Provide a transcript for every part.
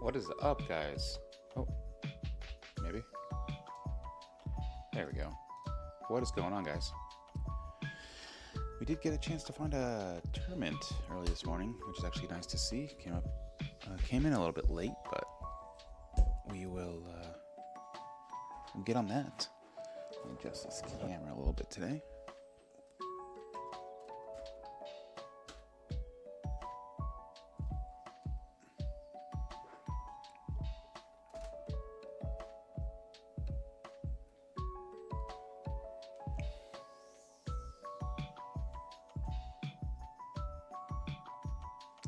What is up, guys? Oh, maybe. There we go. What is going on, guys? We did get a chance to find a tournament early this morning, which is actually nice to see. Came in a little bit late, but we'll get on that. Let me adjust this camera a little bit today.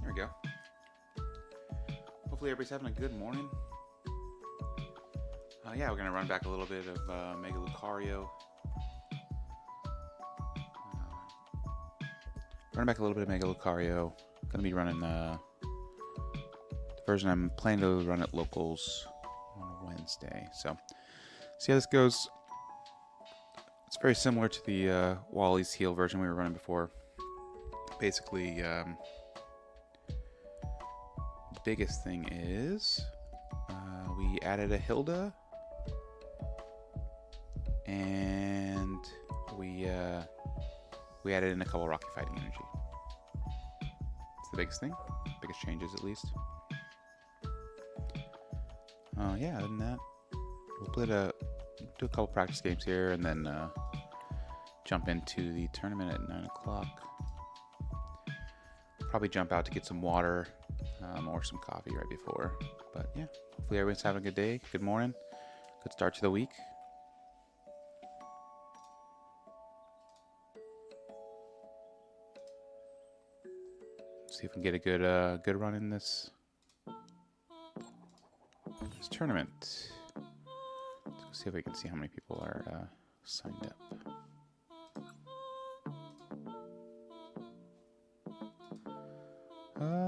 There we go. Hopefully everybody's having a good morning. Yeah, we're going to run back a little bit of Mega Lucario. Going to be running the version I'm planning to run at locals on Wednesday. So, see how this goes. It's very similar to the Wally's Heal version we were running before. Basically, the biggest thing is we added a Hilda, and we added in a couple Rocky Fighting Energy. It's the biggest thing, biggest changes at least. Yeah, other than that, we'll do a couple practice games here, and then jump into the tournament at 9 o'clock. Probably jump out to get some water or some coffee right before. But yeah, hopefully everyone's having a good day, good morning, good start to the week. See if we can get a good run in this tournament. Let's see if we can see how many people are signed up.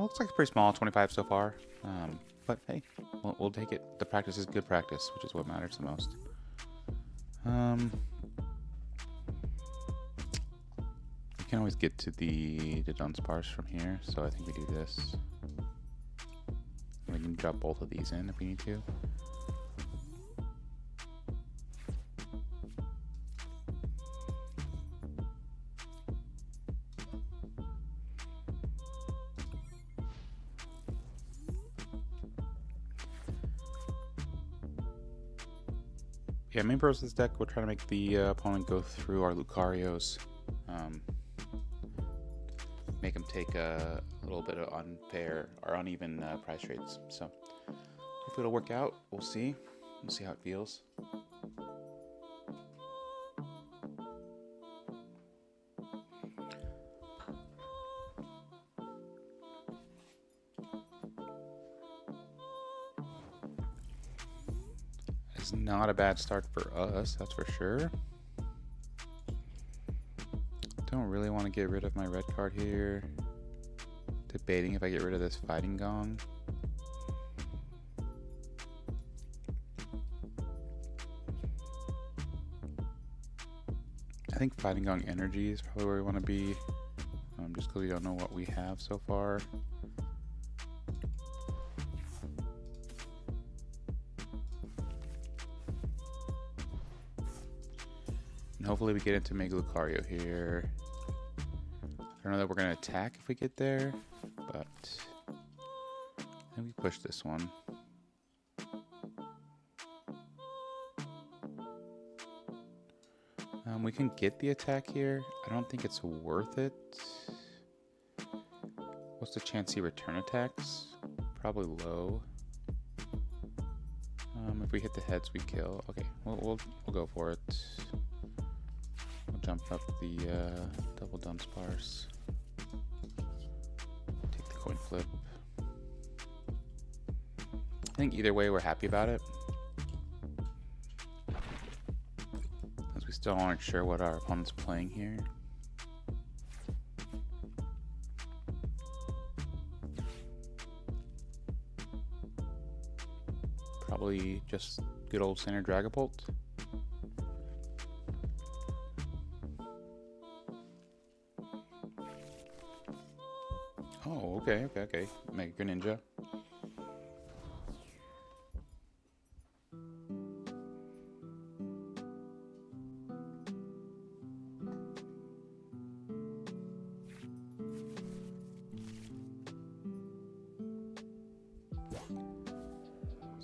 Looks like it's pretty small, 25 so far. But hey, we'll take it. The practice is good practice, which is what matters the most. We can always get to the Dunsparce from here, so I think we do this. We can drop both of these in if we need to. Yeah, main purpose of this deck, we're trying to make the opponent go through our Lucarios. Make them take a little bit of unfair or uneven price trades. So hopefully it'll work out. We'll see. We'll see how it feels. It's not a bad start for us, that's for sure. Don't really want to get rid of my red card here. Debating if I get rid of this Fighting Gong. I think Fighting Gong Energy is probably where we want to be. Just because we don't know what we have so far. And hopefully we get into Mega Lucario here. I don't know that we're going to attack if we get there, but I think we push this one. We can get the attack here. I don't think it's worth it. What's the chance he return attacks? Probably low. If we hit the heads, we kill. Okay, we'll go for it. We'll jump up the double Dunsparce. Take the coin flip. I think either way we're happy about it. As we still aren't sure what our opponent's playing here. Probably just good old center Dragapult. Oh, okay. Mega Greninja.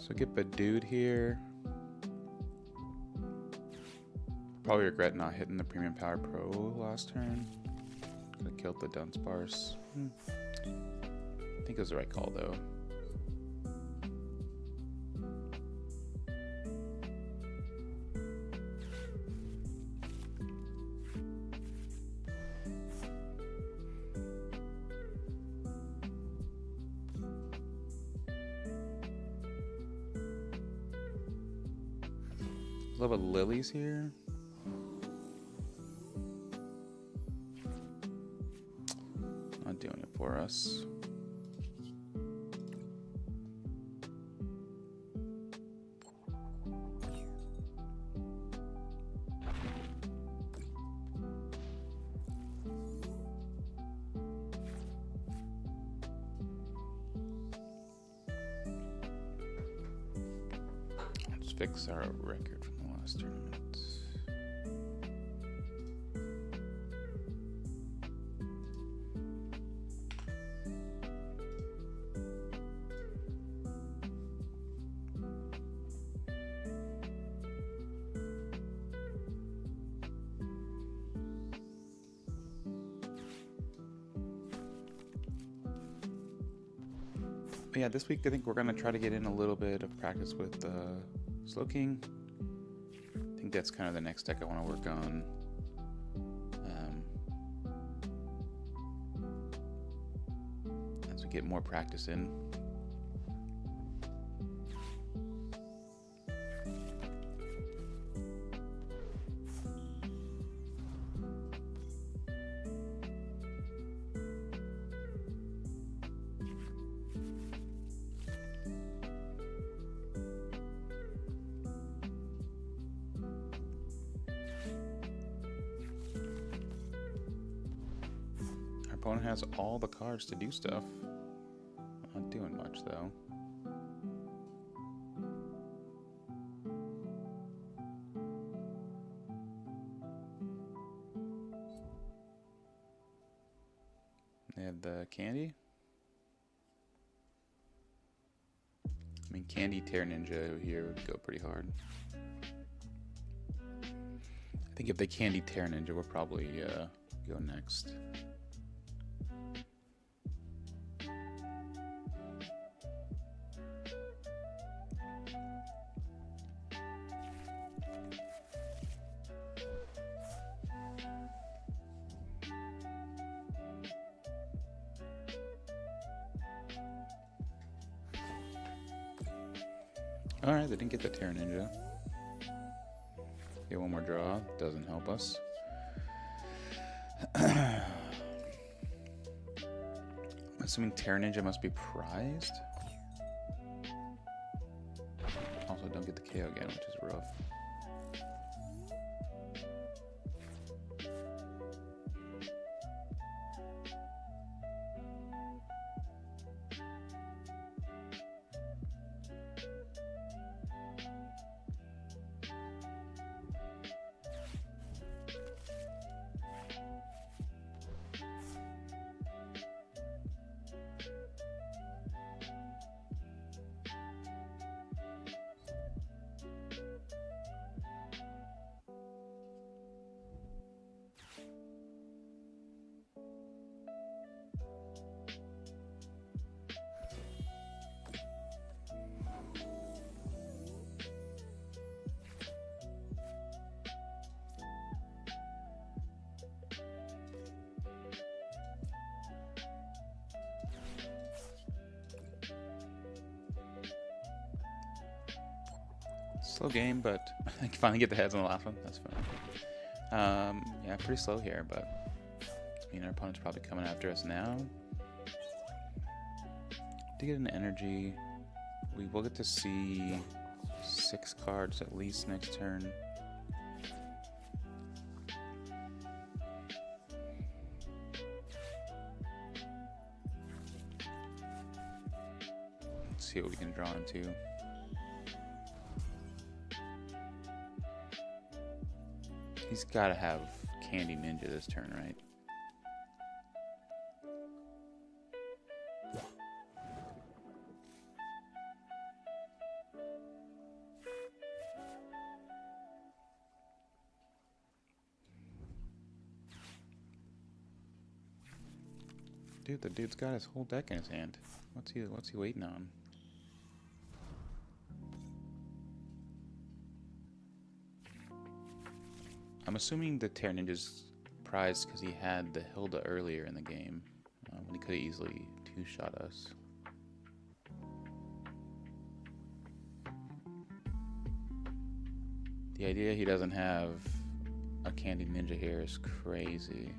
So get Badooed here. Probably regret not hitting the Premium Power Pro last turn. Could have killed the Dunsparce. I think it was the right call though. Love of lilies here. Not doing it for us. Let's fix our record from the last tournament. But yeah, this week I think we're going to try to get in a little bit of practice with Slowking. I think that's kind of the next deck I want to work on. As we get more practice in. Opponent has all the cards to do stuff. Not doing much though. They have the candy. I mean, Candy Tear Ninja here would go pretty hard. I think if they Candy Tear Ninja, we'll probably go next. Alright, they didn't get the Terra Ninja. Get one more draw, doesn't help us. I'm assuming Terra Ninja must be prized. Also, don't get the KO again, which is rough. Slow game, but I can finally get the heads on the last one. That's fine. Yeah, pretty slow here, but I mean, our opponent's probably coming after us now. To get an energy, we will get to see 6 cards at least next turn. Let's see what we can draw into. He's got to have Candy Ninja this turn, right? Dude, the dude's got his whole deck in his hand. What's he waiting on? I'm assuming the Terra Ninja's prized because he had the Hilda earlier in the game, when he could have easily two-shot us. The idea he doesn't have a Candy Ninja here is crazy.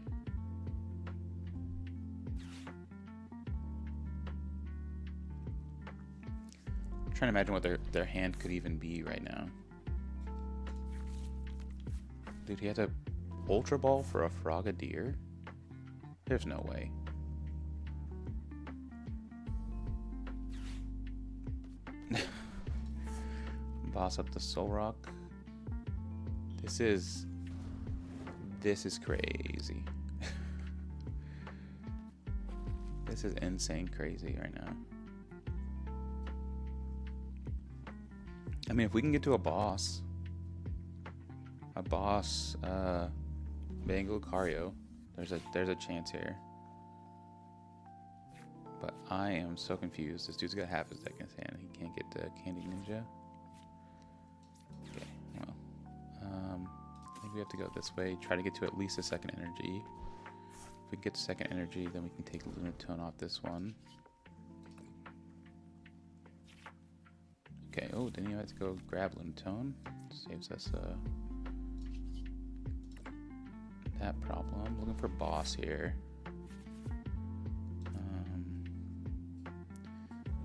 I'm trying to imagine what their hand could even be right now. Dude, he had a Ultra Ball for a Frogadier? There's no way. Boss up the Soul Rock. This is crazy. This is insane crazy right now. I mean, if we can get to a boss, bang Lucario, there's a chance here. But I am so confused. This dude's got half his deck in his hand. He can't get the Candy Ninja. Okay, well, I think we have to go this way. Try to get to at least a second energy. If we get second energy, then we can take Lunatone off this one. Okay. Oh, didn't you have to go grab Lunatone? Saves us that problem. Looking for boss here.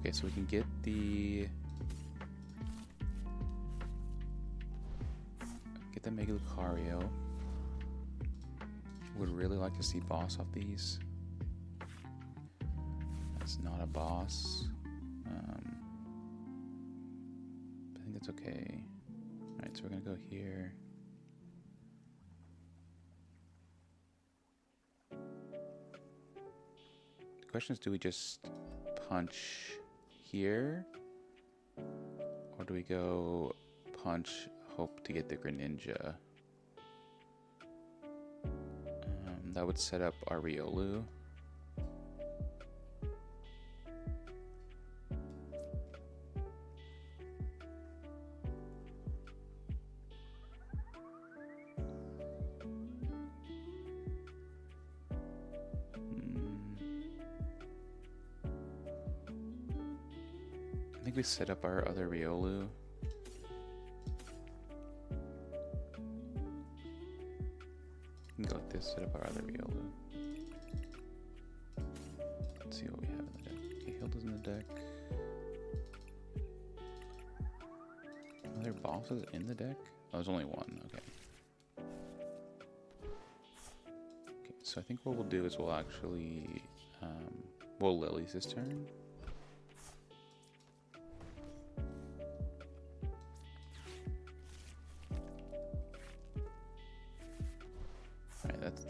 Okay, so we can get the Mega Lucario. Would really like to see boss off these. That's not a boss. I think that's okay. Alright, so we're gonna go here. The question is, do we just punch here? Or do we go punch, hope to get the Greninja? That would set up our Riolu. I think we set up our other Riolu. Go like this, set up our other Riolu. Let's see what we have in the deck. Okay, Hilda's in the deck. Are there bosses in the deck? Oh, there's only one, okay. Okay, so I think what we'll do is we'll actually, we'll Lily's this turn.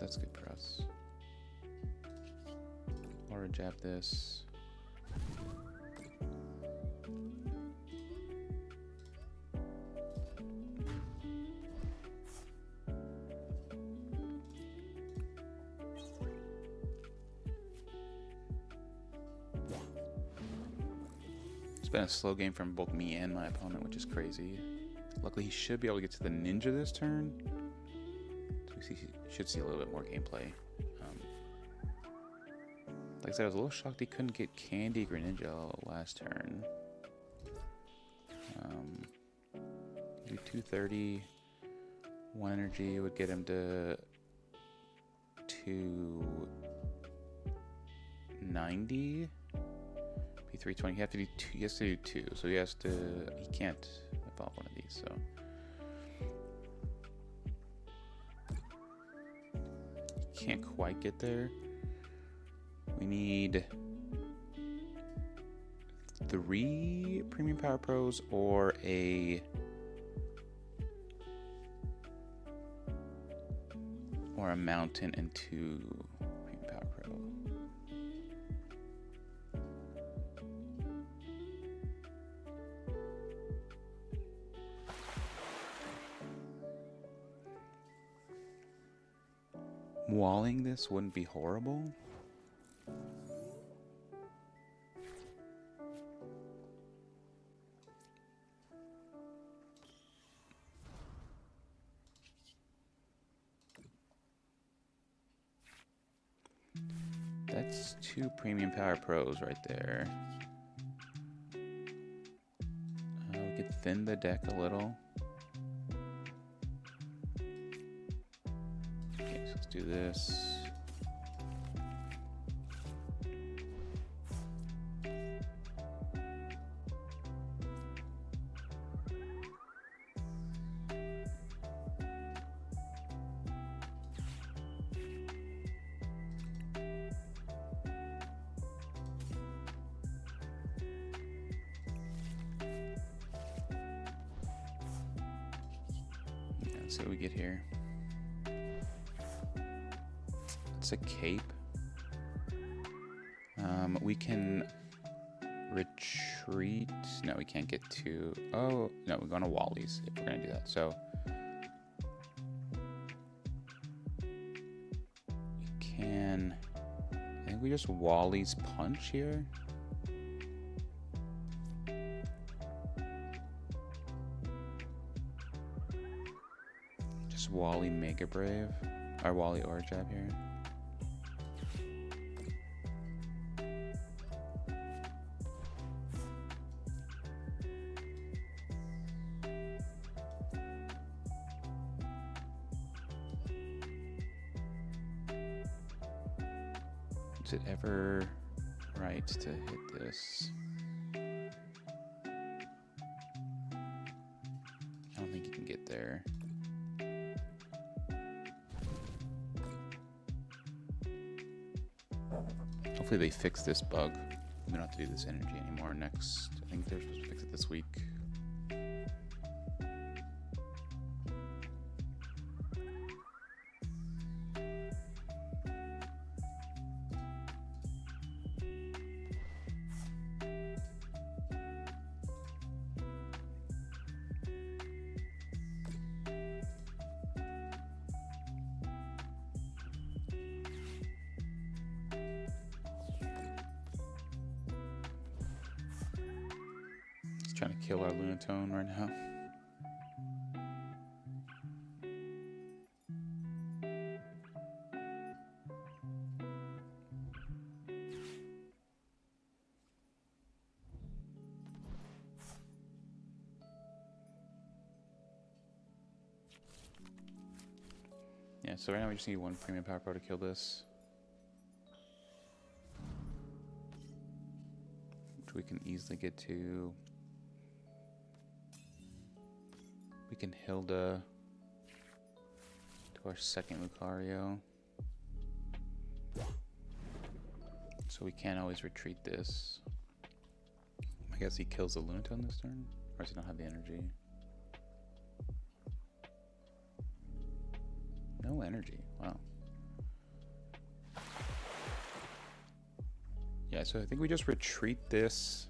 That's good for us. Aura jab this. It's been a slow game from both me and my opponent, which is crazy. Luckily, he should be able to get to the Ninja this turn. We should see a little bit more gameplay. Like I said, I was a little shocked he couldn't get Candy Greninja last turn. Do 230. One energy would get him to 290. Be 320. He has to do two. So he can't evolve one of these. So. Can't quite get there. We need 3 Premium Power Pros or a Mountain and 2 Premium Power Pro. Walling this wouldn't be horrible. That's 2 premium power pros right there. We could thin the deck a little. Okay, so let's do this. Let's see what we get here. It's a cape. We can retreat. No, we can't get to. Oh, no, we're going to Wally's if we're going to do that. So we can. I think we just Wally's punch here. Just Wally Mega Brave. Our Wally Aura Jab here. Is it ever right to hit this? I don't think you can get there. Hopefully they fix this bug. We don't have to do this energy anymore next. I think they're supposed to fix it this week. Trying to kill our Lunatone right now. Yeah, so right now we just need 1 premium power pro to kill this. Which we can easily get to. We can Hilda to our second Lucario. So we can't always retreat this. I guess he kills the Lunatone this turn? Or does he not have the energy? No energy, wow. Yeah, so I think we just retreat this.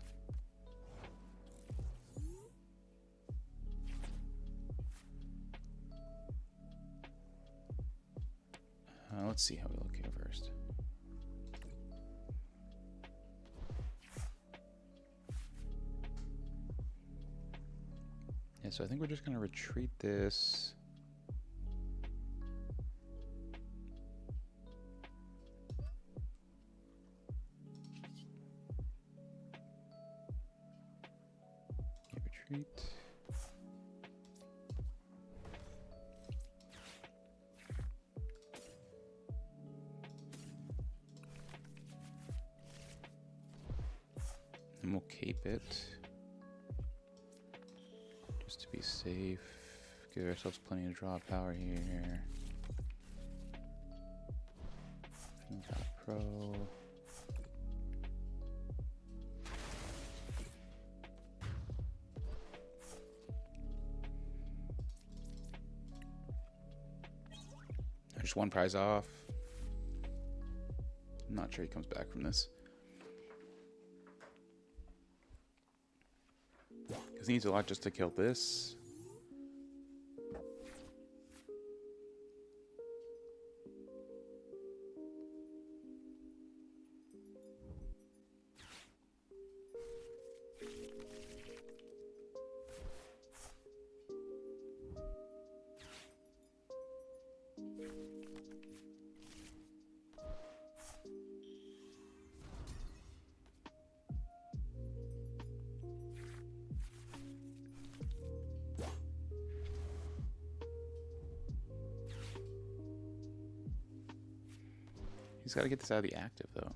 Let's see how we look here first. Yeah, so I think we're just going to retreat this. Okay, retreat. And we'll cape it just to be safe. Give ourselves plenty of draw power here. Got pro. Just 1 prize off. I'm not sure he comes back from this. Because he needs a lot just to kill this. He's got to get this out of the active, though.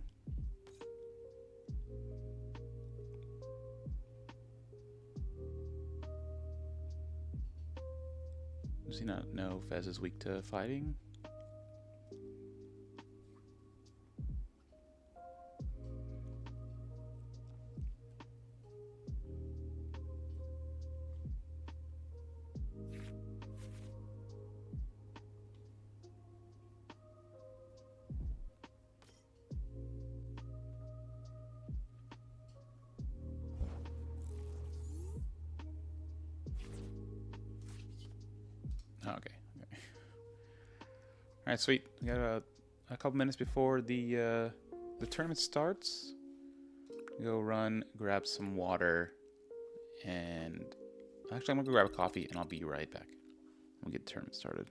Does he not know Fez is weak to fighting? Okay. All right, sweet. We got a couple minutes before the tournament starts. Go run, grab some water, and actually I'm gonna go grab a coffee, and I'll be right back. We'll get the tournament started.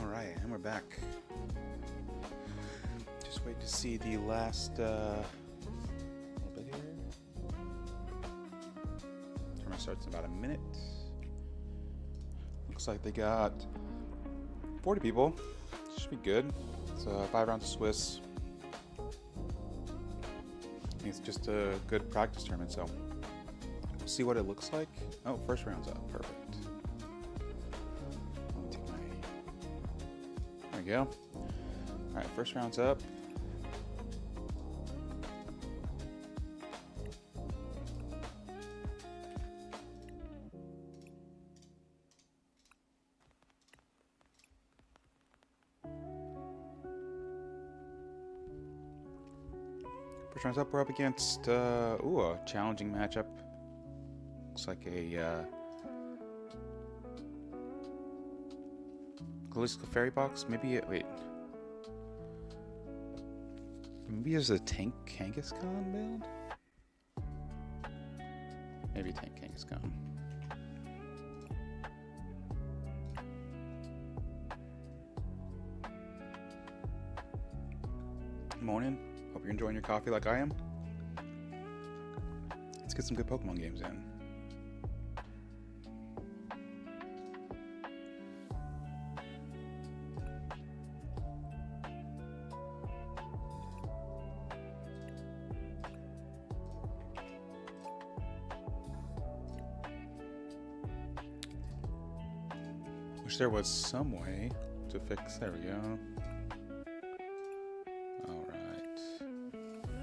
Alright, and we're back. Just wait to see the last little bit here. Tournament starts in about a minute. Looks like they got 40 people. Should be good. It's 5 rounds of Swiss. I think it's just a good practice tournament, so we'll see what it looks like. Oh, first round's up. Perfect. There we go. Alright, first round's up. First round's up, we're up against, a challenging matchup. Looks like a, Callisto Fairy Box? Maybe it, wait. Maybe it's a Tank Kangaskhan build? Maybe Tank Kangaskhan. Morning. Hope you're enjoying your coffee like I am. Let's get some good Pokemon games in. Wish there was some way to fix. There we go. All right.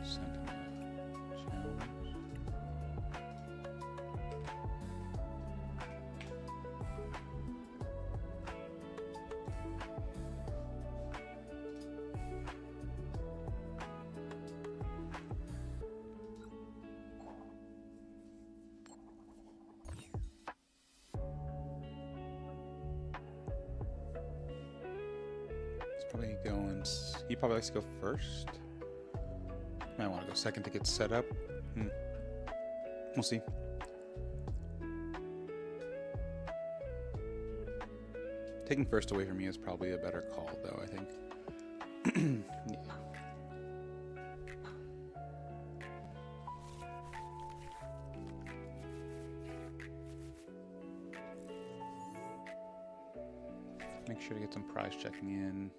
Send him a challenge. Probably going. He probably likes to go first. Might want to go second to get set up. We'll see. Taking first away from me is probably a better call, though, I think. Yeah. Make sure to get some prize checking in.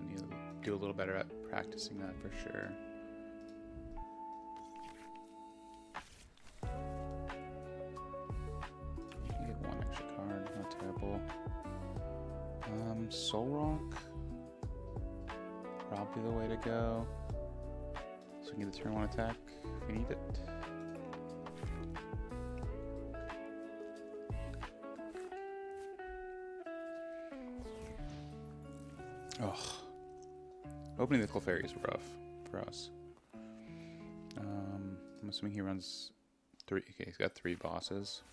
Need to do a little better at practicing that for sure. Get one extra card, not terrible. Soul Rock, probably the way to go. So we can get the turn 1 attack if we need it. Ugh. Opening the Clefairy is rough for us. I'm assuming he runs 3. Okay, he's got 3 bosses.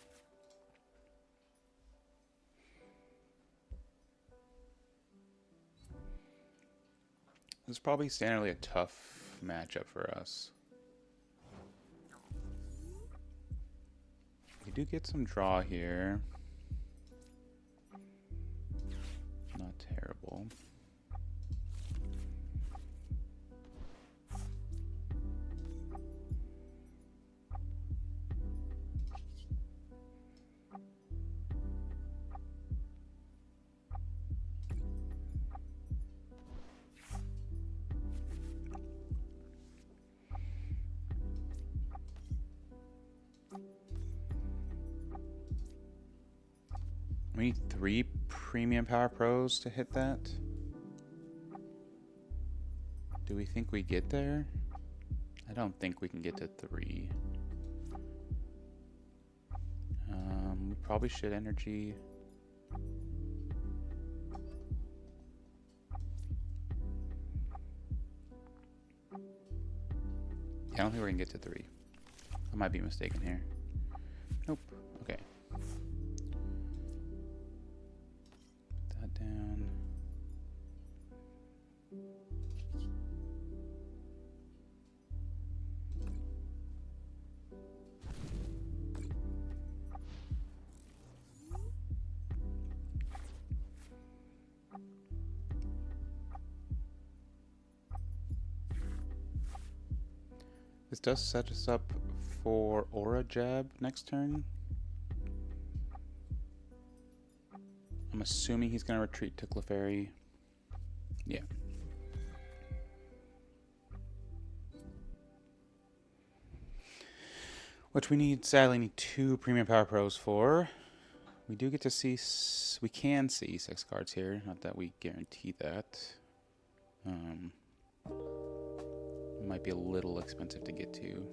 This is probably standardly a tough matchup for us. We do get some draw here. Not terrible. We need 3 premium power pros to hit that. Do we think we get there? I don't think we can get to 3. We probably should energy. Yeah, I don't think we're gonna get to 3. I might be mistaken here. Nope. Okay. Put that down. This does set us up for Aura Jab next turn. I'm assuming he's going to retreat to Clefairy. Yeah. Which we need, sadly, need 2 premium power pros for. We do get to see, we can see 6 cards here. Not that we guarantee that. Might be a little expensive to get to.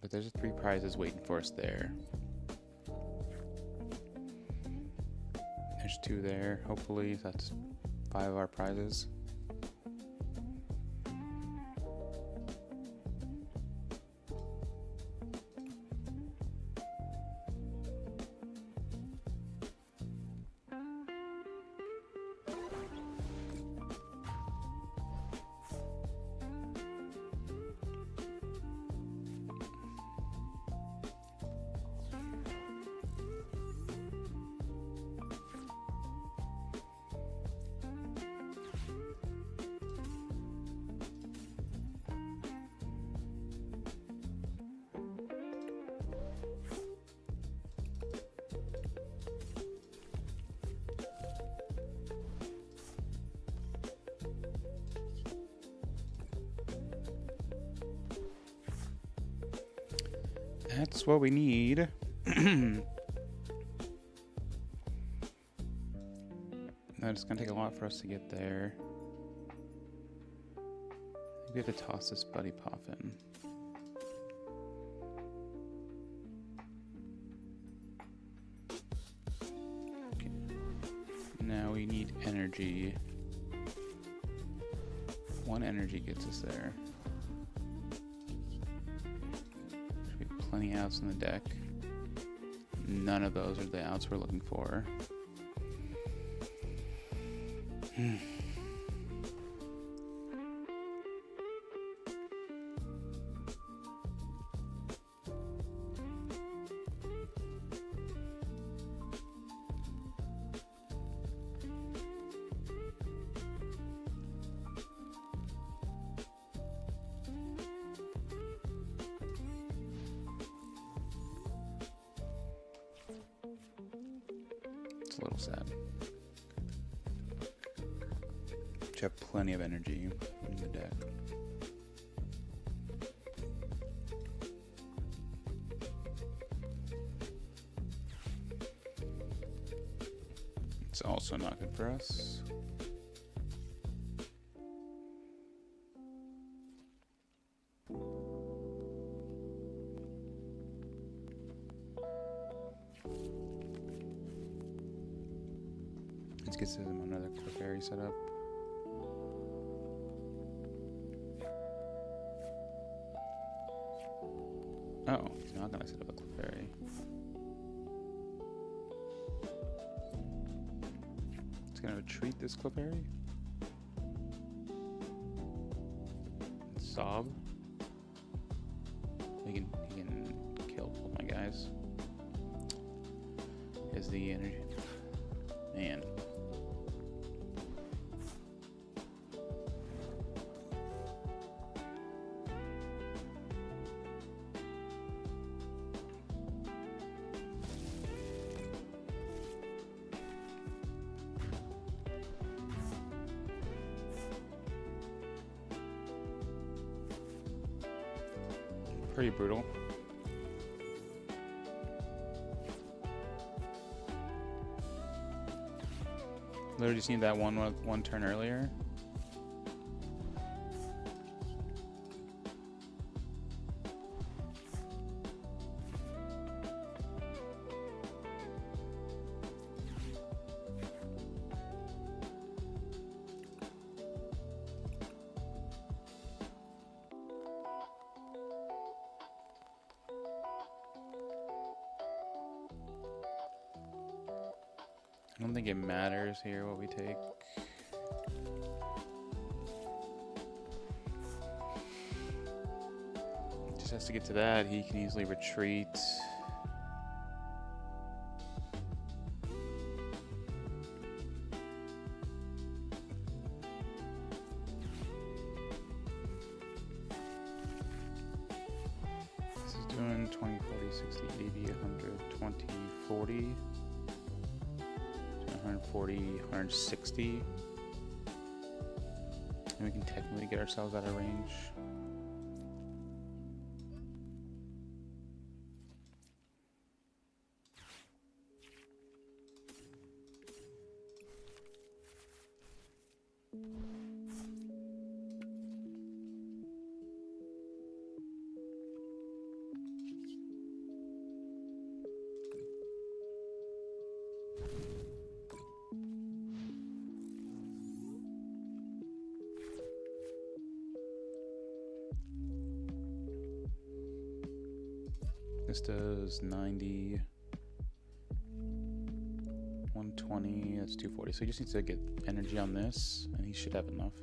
But there's 3 prizes waiting for us there. There's 2 there, hopefully. That's 5 of our prizes. That's what we need. It's gonna take a lot for us to get there. I think we have to toss this Buddy Poffin. Okay. Now we need energy. 1 energy gets us there. plenty of outs in the deck. None of those are the outs we're looking for. It's a little sad. You have plenty of energy in the deck. It's also not good for us. Let's get some another Clefairy set up. Oh, he's not gonna set up a Clefairy. He's gonna retreat this Clefairy. Sob. He can kill both my guys. He has the energy. Man. Pretty brutal. Literally just need that one turn earlier. I don't think it matters here what we take. Just has to get to that. He can easily retreat. This is doing 20, 40, 60, 80, 100, 20, 40. 140, 160. And we can technically get ourselves out of range. This does 90, 120, that's 240. So he just needs to get energy on this, and he should have enough.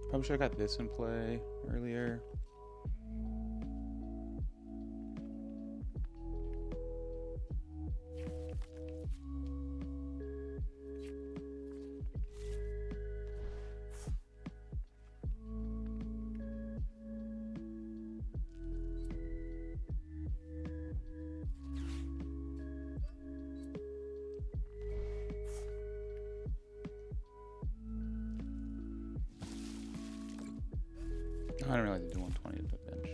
Probably should have got this in play earlier. I don't really do 120 to the bench.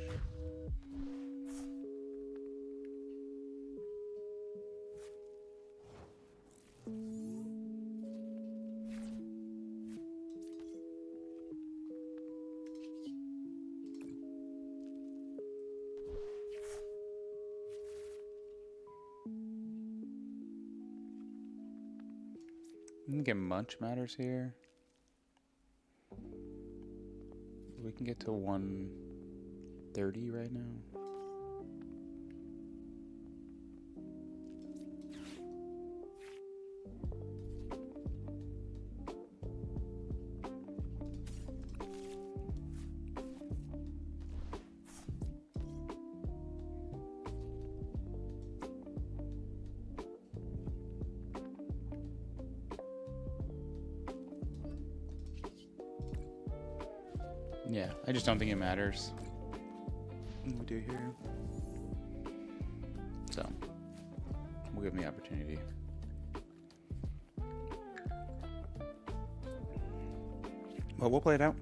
We can get Munch Matters here. We can get to 130 right now. Yeah, I just don't think it matters what we do here. So, we'll give him the opportunity. Well, we'll play it out.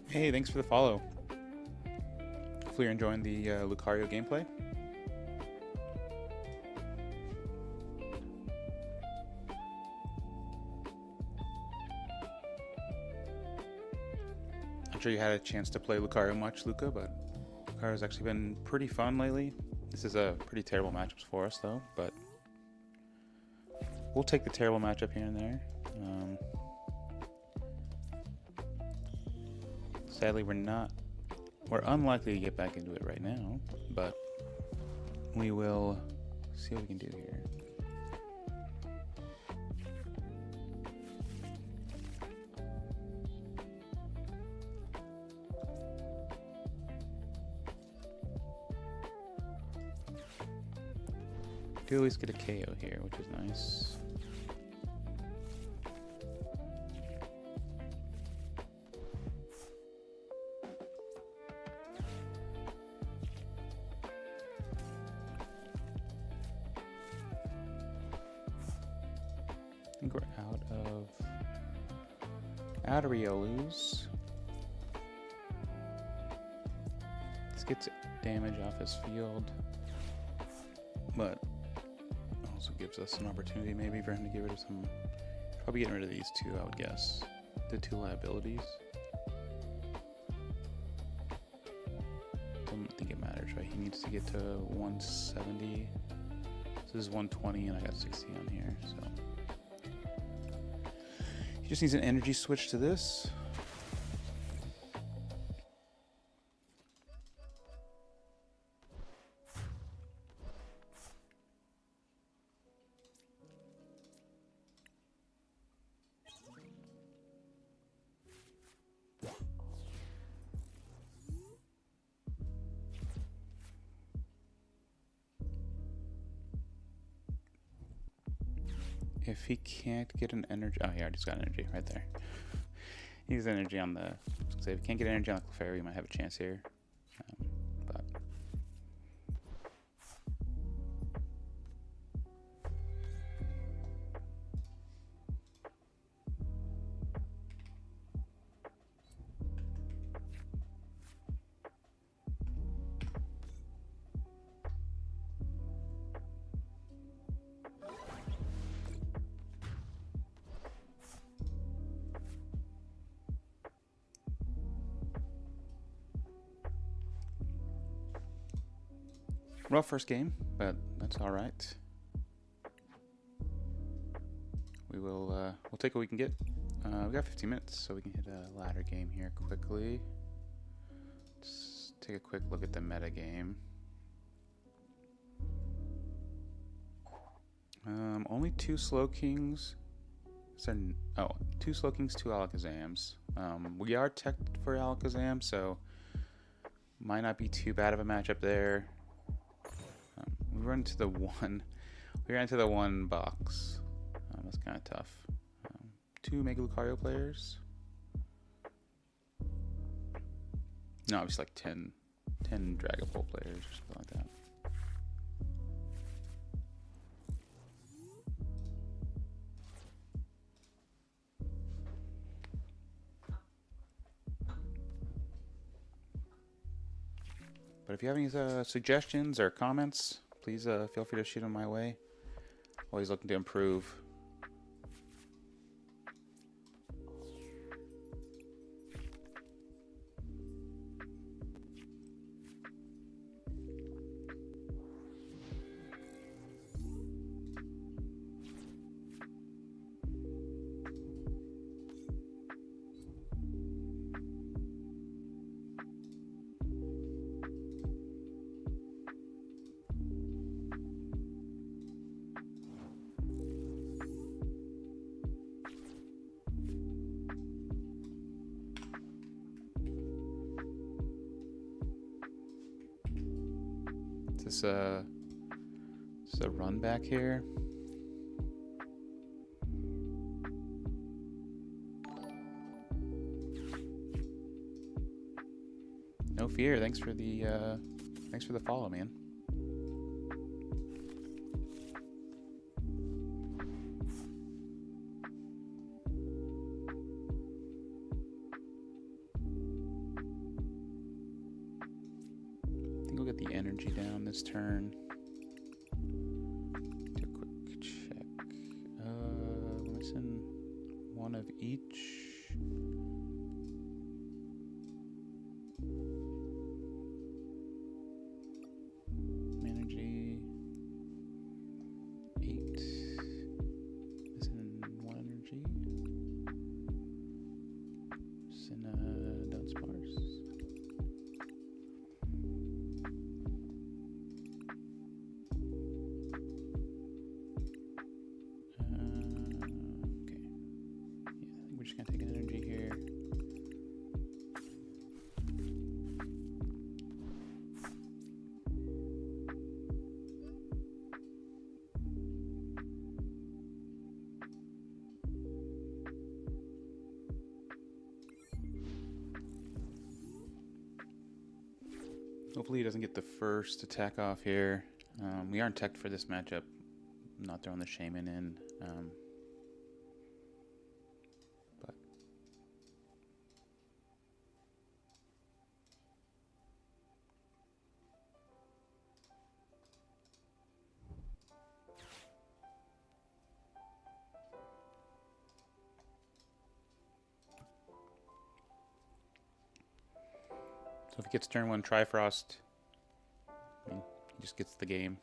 Hey, thanks for the follow. Hopefully you're enjoying the Lucario gameplay. I'm sure you had a chance to play Lucario much, Luca, but Lucario's actually been pretty fun lately. This is a pretty terrible matchups for us, though, but we'll take the terrible matchup here and there. Sadly, we're unlikely to get back into it right now, but we will see what we can do here. Do at least get a KO here, which is nice. I think we're out of Riolu's. This gets damage off his field, but also gives us an opportunity maybe for him to get rid of some. Probably getting rid of these two, I would guess. The two liabilities. Don't think it matters, right? He needs to get to 170. This is 120, and I got 60 on here, so. He just needs an energy switch to this. If he can't get an energy, oh, he already got energy right there. He needs energy on the. I was gonna say, if he can't get energy on the Clefairy, we might have a chance here. Rough first game, but that's all right. We'll take what we can get. We got 15 minutes, so we can hit a ladder game here quickly. Let's take a quick look at the meta game. Only 2 Slowkings. Two Slowkings, 2 Alakazams. We are teched for Alakazam, so might not be too bad of a matchup there. We run into the one. We ran into the one box. That's kind of tough. 2 Mega Lucario players. No, it's like 10 Dragapult players or something like that. But if you have any suggestions or comments, please feel free to shoot them my way. Always looking to improve. Is this a run back here? No fear. Thanks for the follow, man. I think we'll get the energy down this turn. Do a quick check. We're missing one of each. Energy 8. Missing 1 energy. Missing done sparse. Okay. Yeah, I think we're just gonna take an energy here. Hopefully he doesn't get the first attack off here. We aren't teched for this matchup. I'm not throwing the Shaman in. But so if he gets turn 1 Trifrost, I mean, he just gets the game.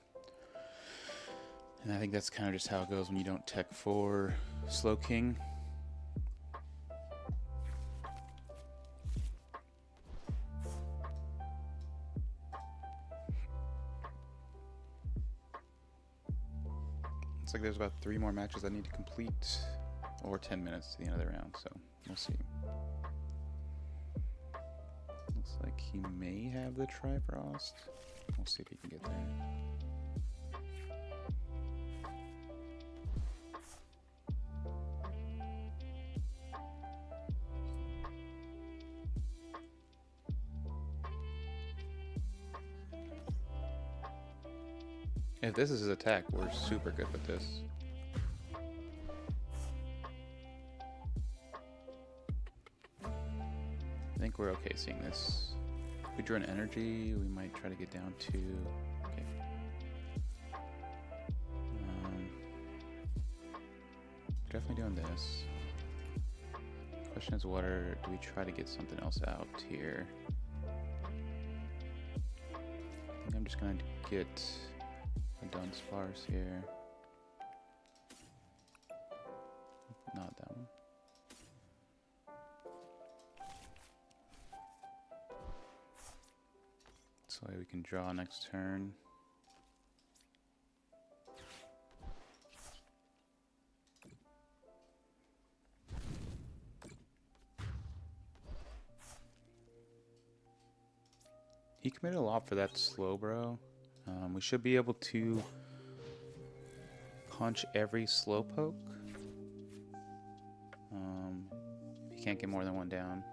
And I think that's kind of just how it goes when you don't tech for Slow King. Looks like there's about 3 more matches I need to complete, or 10 minutes to the end of the round, so we'll see. Looks like he may have the Trifrost. We'll see if he can get there. If this is his attack, we're super good with this. I think we're okay seeing this. If we drew an energy, we might try to get down to... Okay. Definitely doing this. Question is, do we try to get something else out here? I think I'm just gonna get a done sparse here. Not that one. So we can draw next turn. He committed a lot for that slow, bro. We should be able to punch every slowpoke. He can't get more than 1 down.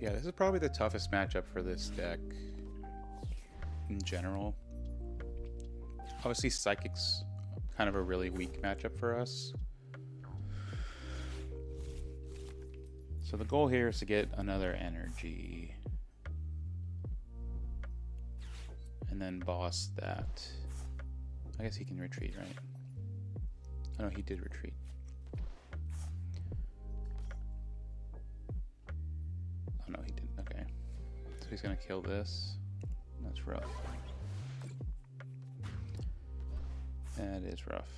Yeah, this is probably the toughest matchup for this deck in general. Obviously, Psychic's kind of a really weak matchup for us. So the goal here is to get another energy. And then boss that. I guess he can retreat, right? Oh no, he did retreat. Oh no, he didn't. Okay. So he's gonna kill this. That's rough. That is rough.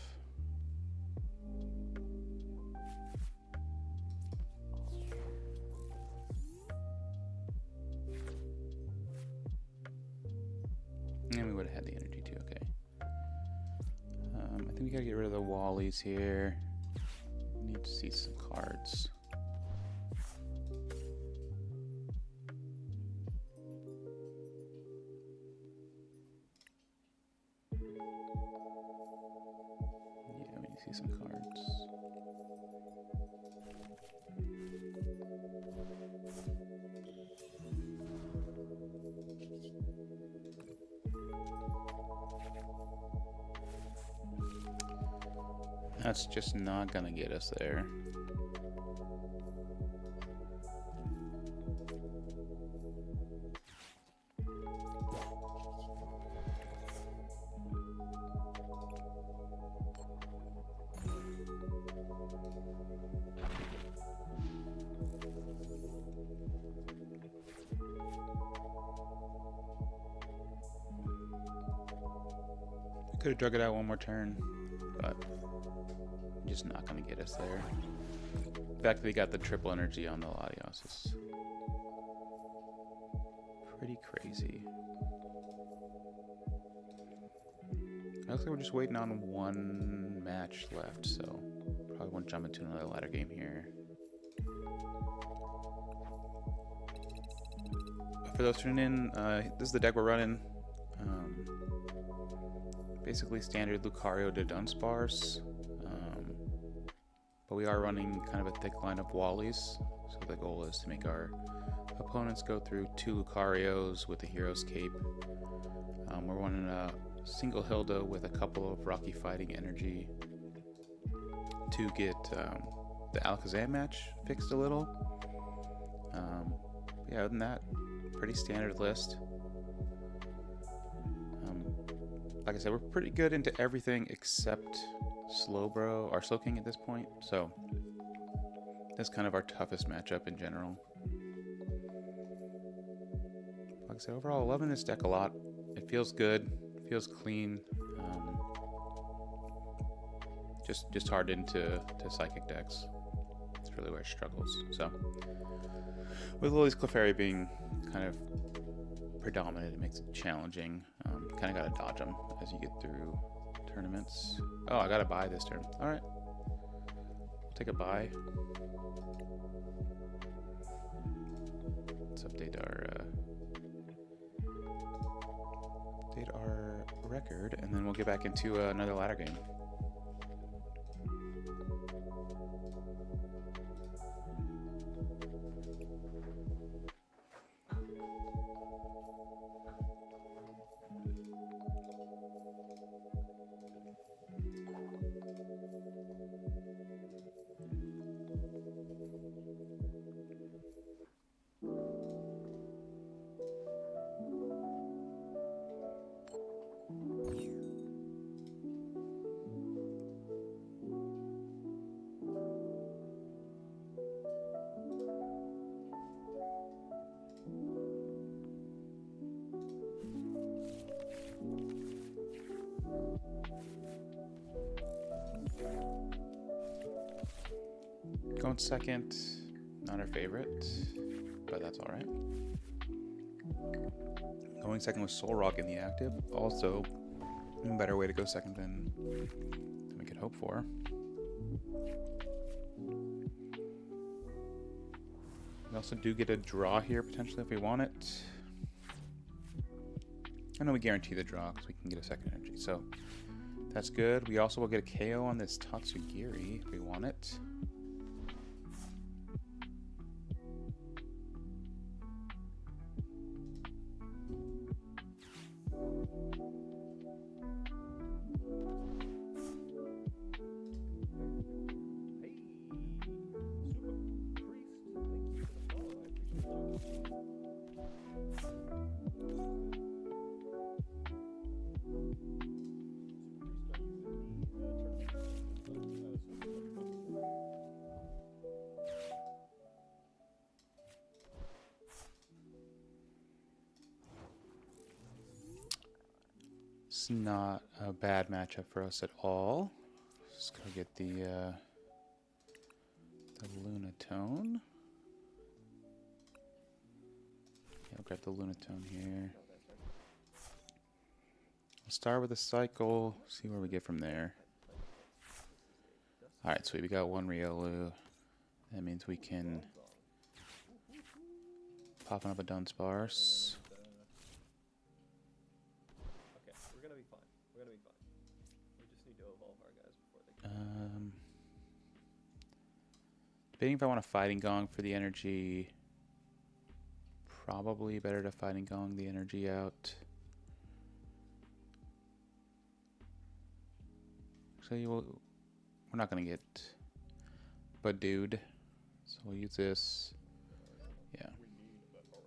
And we would have had the energy too, okay. I think we gotta get rid of the Wallies here. We need to see some cards. Yeah, we need to see some cards. That's just not gonna get us there. Could have drug it out one more turn, but just not going to get us there. The fact that he got the triple energy on the Latios is pretty crazy. Looks like we're just waiting on one match left, so probably won't jump into another ladder game here. For those tuning in, this is the deck we're running. Basically standard Lucario to Dunsparce. But we are running kind of a thick line of Wallies, so the goal is to make our opponents go through 2 Lucarios with a Hero's Cape. We're running a single Hilda with a couple of Rocky Fighting Energy to get the Alakazam match fixed a little. Yeah, other than that, pretty standard list. Like I said, we're pretty good into everything except Slowbro, or Slowking at this point, so that's kind of our toughest matchup in general. Like I said, overall, loving this deck a lot. It feels good, feels clean. Just hard into Psychic decks. That's really where it struggles. So, with Lily's Clefairy being kind of predominant, it makes it challenging. Kind of got to dodge them as you get through tournaments. Oh, I got to buy this turn. All right. Take a buy. Let's update our record, and then we'll get back into another ladder game. Going second, not our favorite, but that's all right. Going second with Soul Rock in the active, also a better way to go second than we could hope for. We also do get a draw here potentially if we want it. I know we guarantee the draw because we can get a second energy, so that's good. We also will get a KO on this Tatsugiri if we want it. It's not a bad matchup for us at all. Just gotta get the Lunatone. Yeah, I'll grab the Lunatone here. We'll start with a cycle, see where we get from there. Alright, sweet. We got one Riolu. That means we can popping up a Dunsparce. Okay, we're gonna be fine. We're gonna be fine. We just need to evolve our guys before they come. Debating if I want a Fighting Gong for the energy. Probably better to Fighting Gong the energy out. So we're not gonna get Badooed, so we'll use this. Yeah. Not a bad turn one.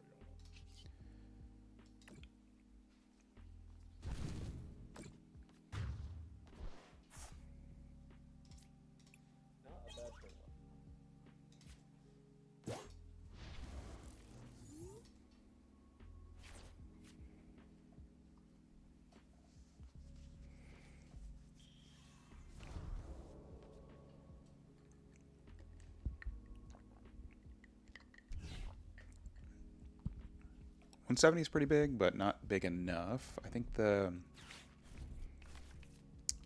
$170 is pretty big, but not big enough. I think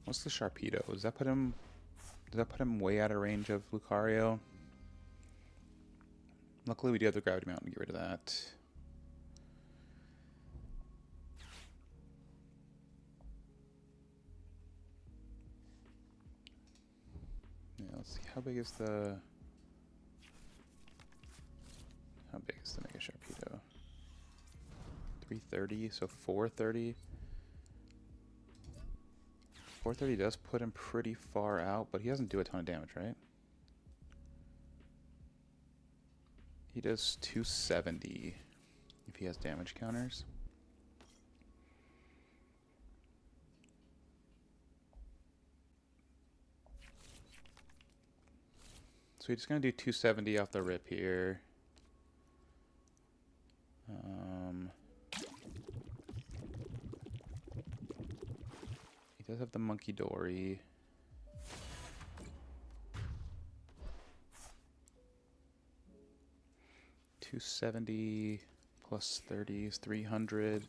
what's the Sharpedo? Does that put him way out of range of Lucario? Luckily we do have the Gravity Mountain to get rid of that. Yeah, let's see, how big is the Mega Sharpedo? 330, so 430. 430 does put him pretty far out, but he doesn't do a ton of damage, right? He does 270 if he has damage counters. So we're just gonna do 270 off the rip here. He does have the Monkey Dory. $270 plus 30 is 300.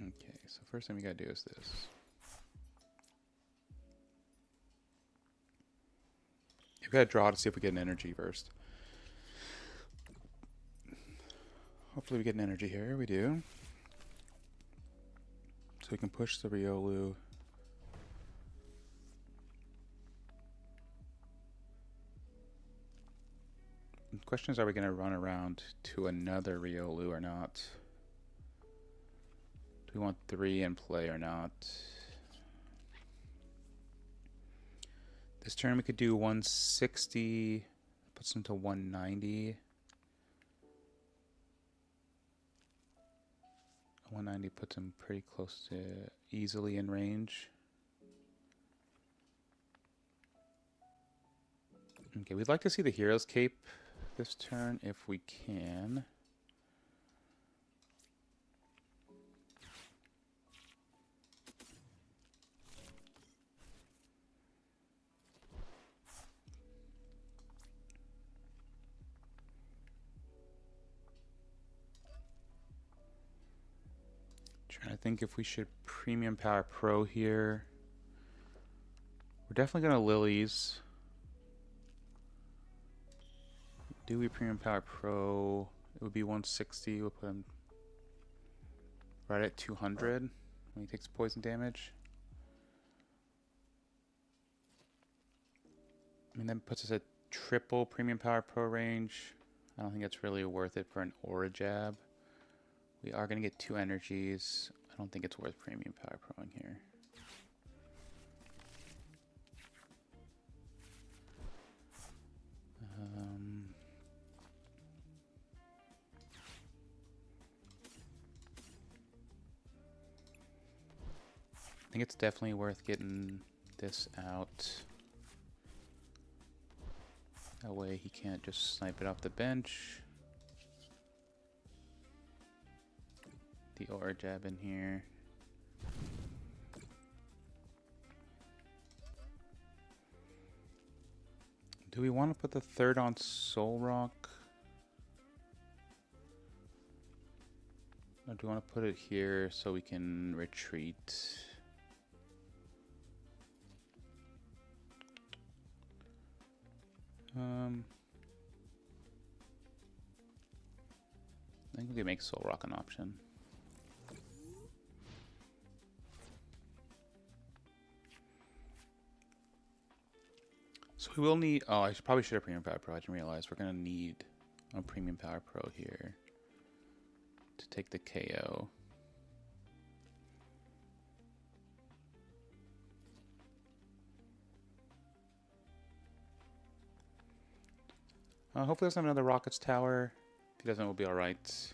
Okay, so first thing we gotta do is this. We gotta draw to see if we get an energy first. Hopefully we get an energy here. We do. So we can push the Riolu. The question is, are we going to run around to another Riolu or not? Do we want 3 in play or not? This turn we could do 160, puts him to 190. 190 puts him pretty close to easily in range. Okay, we'd like to see the Hero's Cape this turn if we can. Trying to think if we should Premium Power Pro here. We're definitely going to Lilies. Do we Premium Power Pro? It would be 160. We'll put him right at 200 when he takes poison damage. I mean, that puts us at triple Premium Power Pro range. I don't think it's really worth it for an Aura Jab. We are going to get 2 energies. I don't think it's worth Premium Power Proing here. I think it's definitely worth getting this out. That way he can't just snipe it off the bench. the aura jab in here. Do we want to put the third on Soul Rock? Or do we want to put it here so we can retreat? I think we can make Soul Rock an option. So we will need... Oh, I probably should have Premium Power Pro. I didn't realize we're going to need a Premium Power Pro here to take the KO. Hopefully there's not another Rockets Tower. If he doesn't, we'll be alright.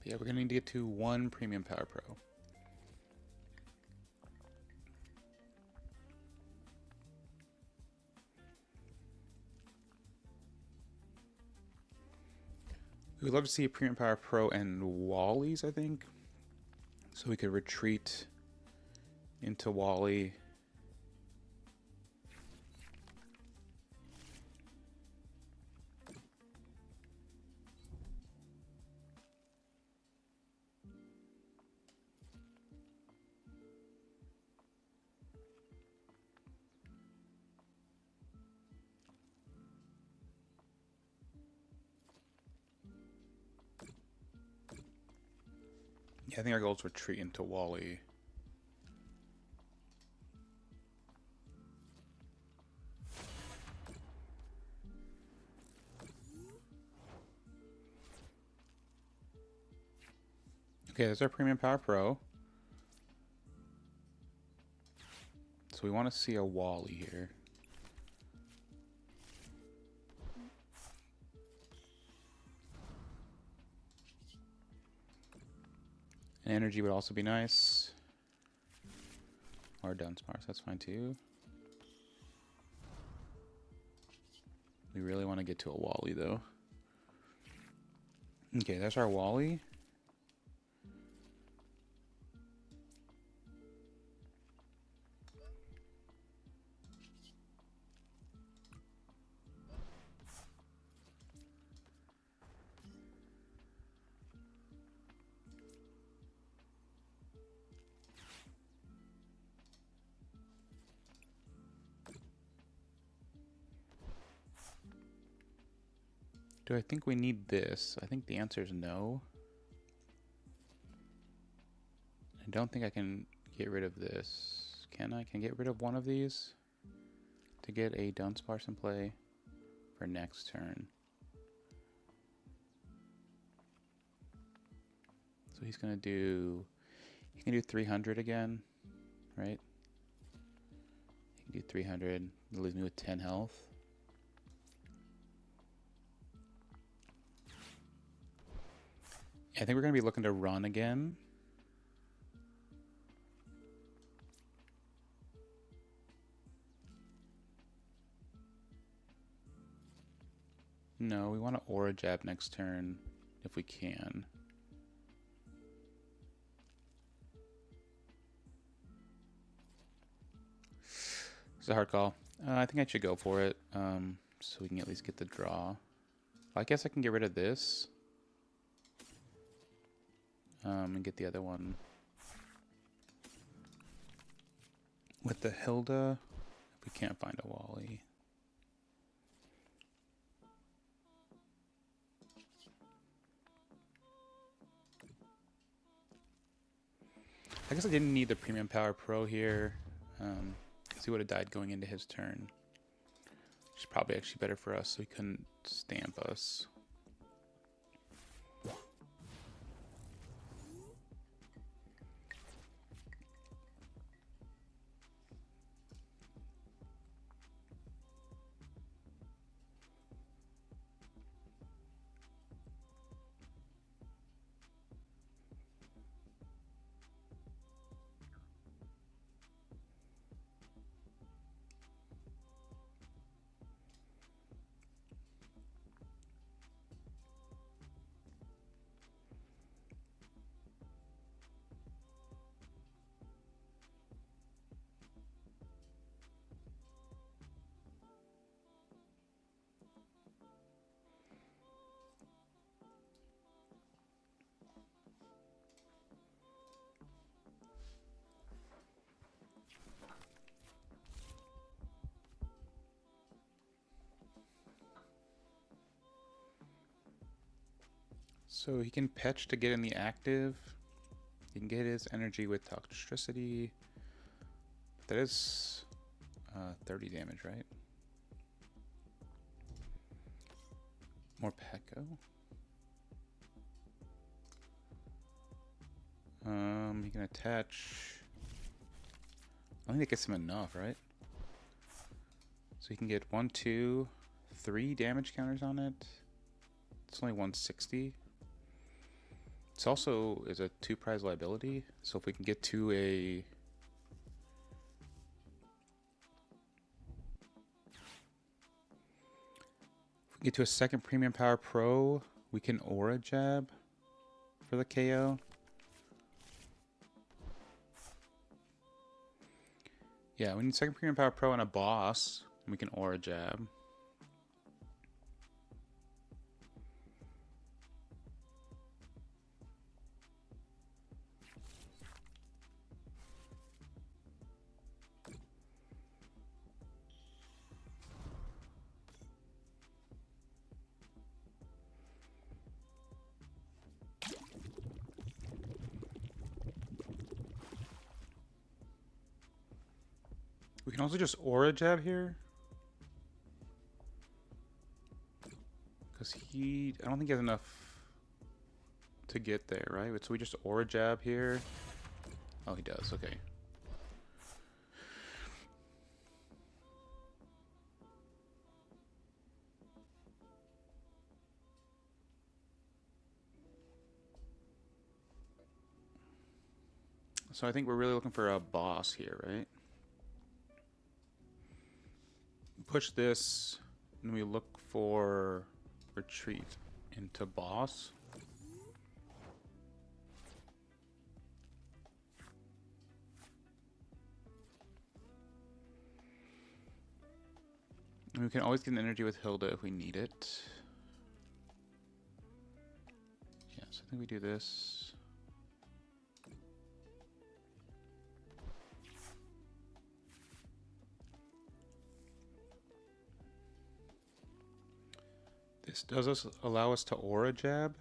Yeah, we're going to need to get to 1 Premium Power Pro. We would love to see a Premium Power Pro and Wally's, I think. So we could retreat into Wally. Yeah, I think our goal is retreat into Wally. Okay, there's our Premium Power Pro. So we want to see a Wally here. And energy would also be nice. Or Dunsparce, that's fine too. We really want to get to a Wally though. Okay, that's our Wally. Do I think we need this? I think the answer is no. I don't think I can get rid of this. Can I? Can I get rid of one of these to get a Dunsparce in play for next turn? So he's gonna do... He can do 300 again, right? He can do 300. He'll leave me with 10 health. I think we're going to be looking to run again. No, we want to Aura Jab next turn if we can. It's a hard call. I think I should go for it so we can at least get the draw. I guess I can get rid of this. And get the other one with the Hilda if we can't find a Wally. I guess I didn't need the Premium Power Pro here because he would have died going into his turn, which is probably actually better for us so he couldn't stamp us. So he can pitch to get in the active. He can get his energy with toxicity. That is 30 damage, right? More Pekko. He can attach. I think that gets him enough, right? So he can get 1, 2, 3 damage counters on it. It's only 160. It's also is a 2 prize liability. So if we can get to a second premium power pro, we can aura jab for the KO. Yeah, we need second premium power pro and a boss. And we can aura jab. We can also just aura jab here. Because I don't think he has enough to get there, right? So we just aura jab here. Oh, he does, okay. So I think we're really looking for a boss here, right? Push this, and we look for retreat into boss. And we can always get an energy with Hilda if we need it. Yeah, so I think we do this. This does allow us to aura jab.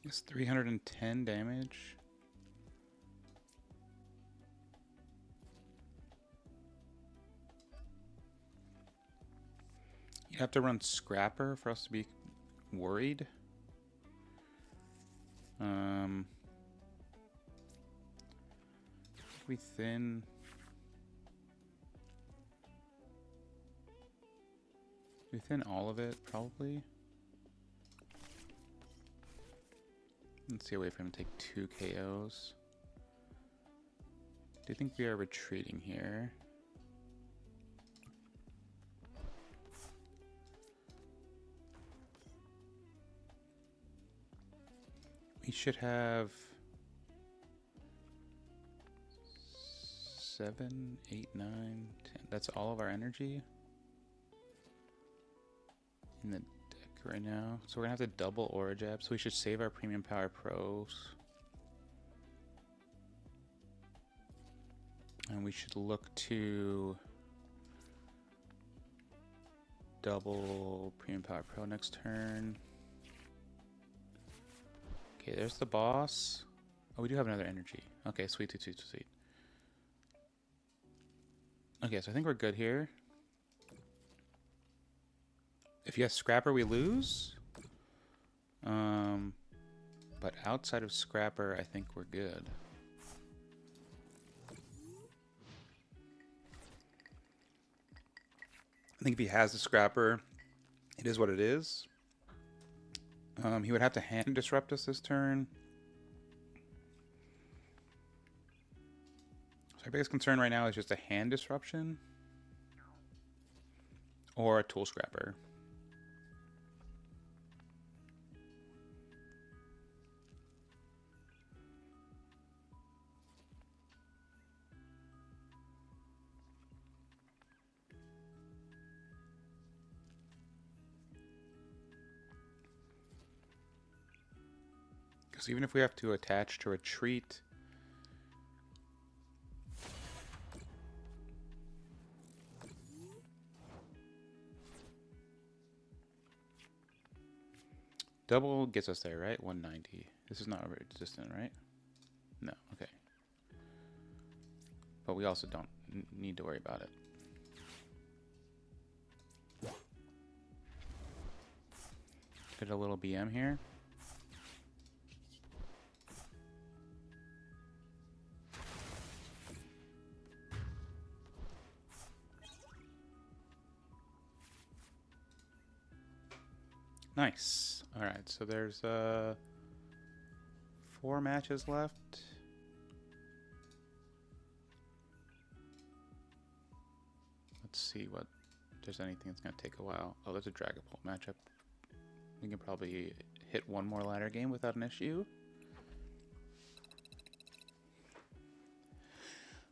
It's 310 damage. You have to run Scrapper for us to be worried. We thin. We thin all of it, probably. Let's see a way for him to take 2 KOs. Do you think we are retreating here? We should have 7, 8, 9, 10. That's all of our energy in the deck right now. So we're gonna have to double aura jab. So we should save our premium power pros. And we should look to double premium power pro next turn. Okay, there's the boss. Oh, we do have another energy. Okay, sweet, sweet, sweet, sweet. Okay, so I think we're good here. If you have Scrapper, we lose. But outside of Scrapper, I think we're good. I think if he has the Scrapper, it is what it is. He would have to hand disrupt us this turn. So our biggest concern right now is just a hand disruption. Or a tool scrapper. Because even if we have to attach to retreat, double gets us there, right? 190. This is not resistant, right? No, okay. But we also don't need to worry about it. Get a little BM here. Nice. All right, so there's 4 matches left. Let's see what if there's anything that's gonna take a while. Oh, there's a Dragapult matchup. We can probably hit one more ladder game without an issue.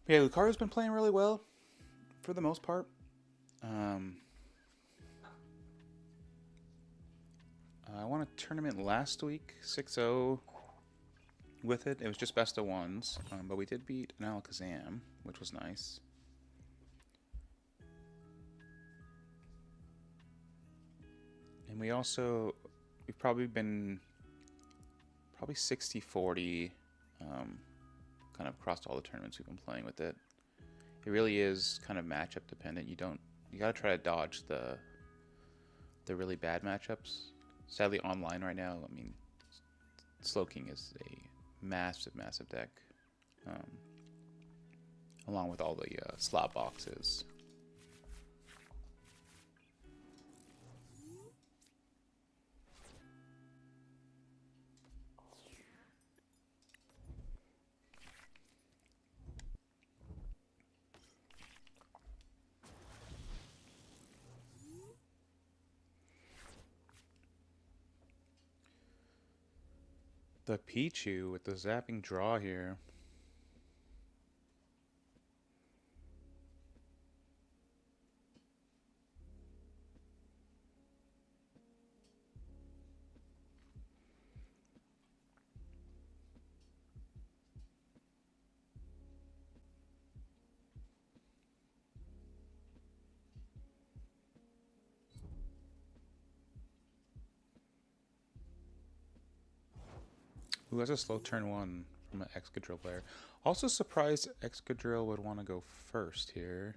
But yeah, Lucario's been playing really well for the most part. I won a tournament last week, 6-0 with it. It was just best of ones, but we did beat an Alakazam, which was nice. And we've probably been 60-40 kind of across all the tournaments we've been playing with it. It really is kind of matchup dependent. You gotta try to dodge the really bad matchups. Sadly, online right now, I mean, Slowking is a massive deck, along with all the slot boxes. The Pichu with the zapping draw here. Who has a slow turn 1 from an Excadrill player. Also surprised Excadrill would want to go first here.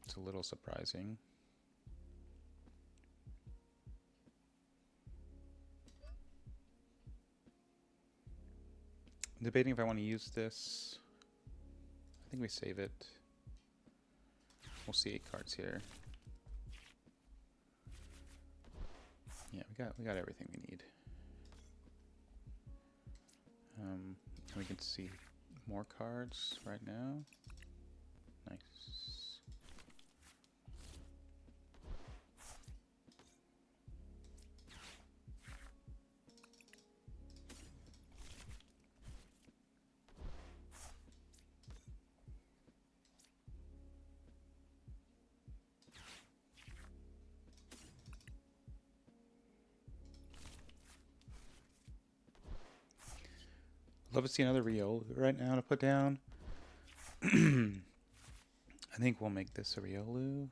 It's a little surprising. I'm debating if I want to use this. I think we save it. We'll see 8 cards here. Yeah, we got everything we need. We can see more cards right now. Nice. Love to see another Riolu right now to put down. I think we'll make this a Riolu.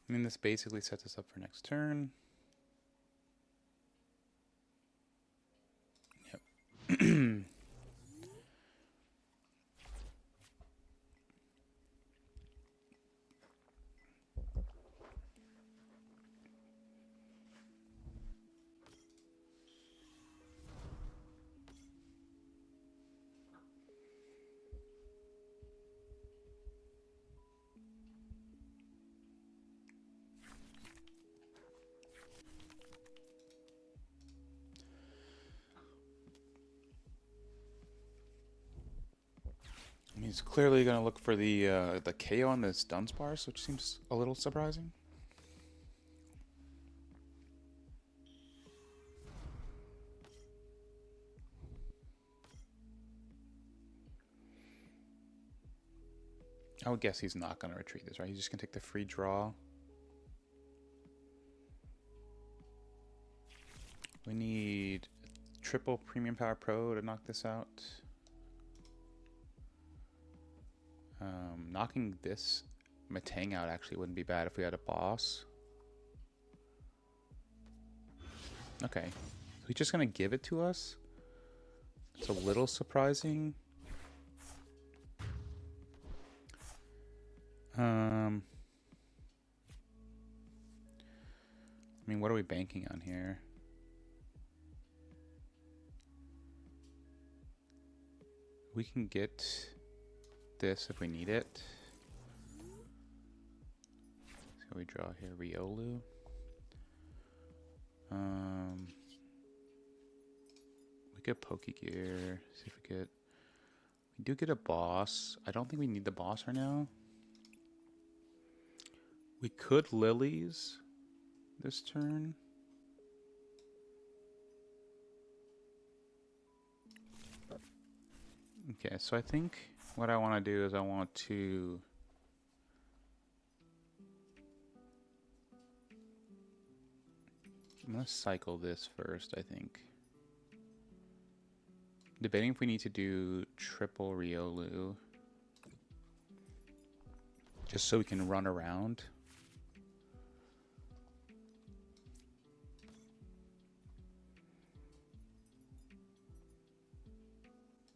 I mean, this basically sets us up for next turn. Yep. He's clearly going to look for the KO on this Dunsparce, which seems a little surprising. I would guess he's not going to retreat this, right? He's just going to take the free draw. We need triple Premium Power Pro to knock this out. Knocking this Matang out actually wouldn't be bad if we had a boss. Okay, so he's just gonna give it to us. It's a little surprising. I mean, what are we banking on here? We can get this if we need it. So we draw here Riolu. We get Pokegear. See if we get. We do get a boss. I don't think we need the boss right now. We could Lilies this turn. Okay, so I think what I want to do is I want to I'm going to cycle this first, I think. Debating if we need to do triple Riolu. Just so we can run around.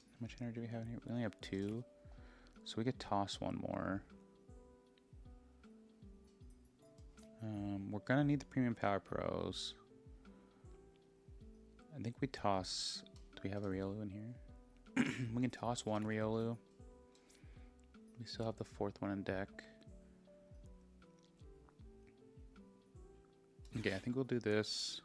How much energy do we have in here? We only have 2. So we could toss one more. We're going to need the Premium Power Pros. I think we toss... Do we have a Riolu in here? We can toss one Riolu. We still have the 4th one in deck. Okay, I think we'll do this.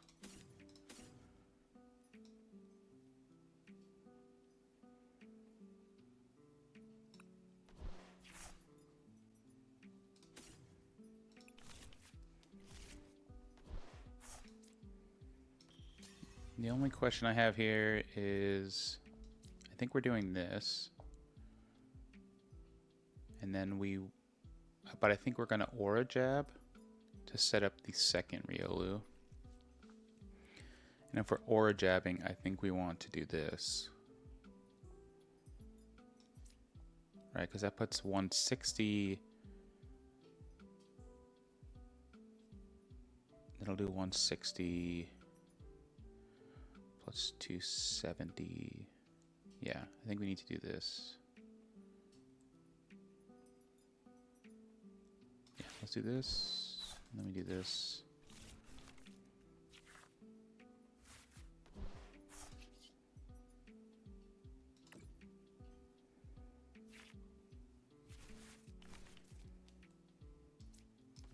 The only question I have here is, I think we're doing this. And then but I think we're going to Aura Jab to set up the second Riolu. And if we're Aura Jabbing, I think we want to do this. Right, because that puts 160. It'll do 160 plus 270. Yeah, I think we need to do this. Yeah, let's do this. Let me do this.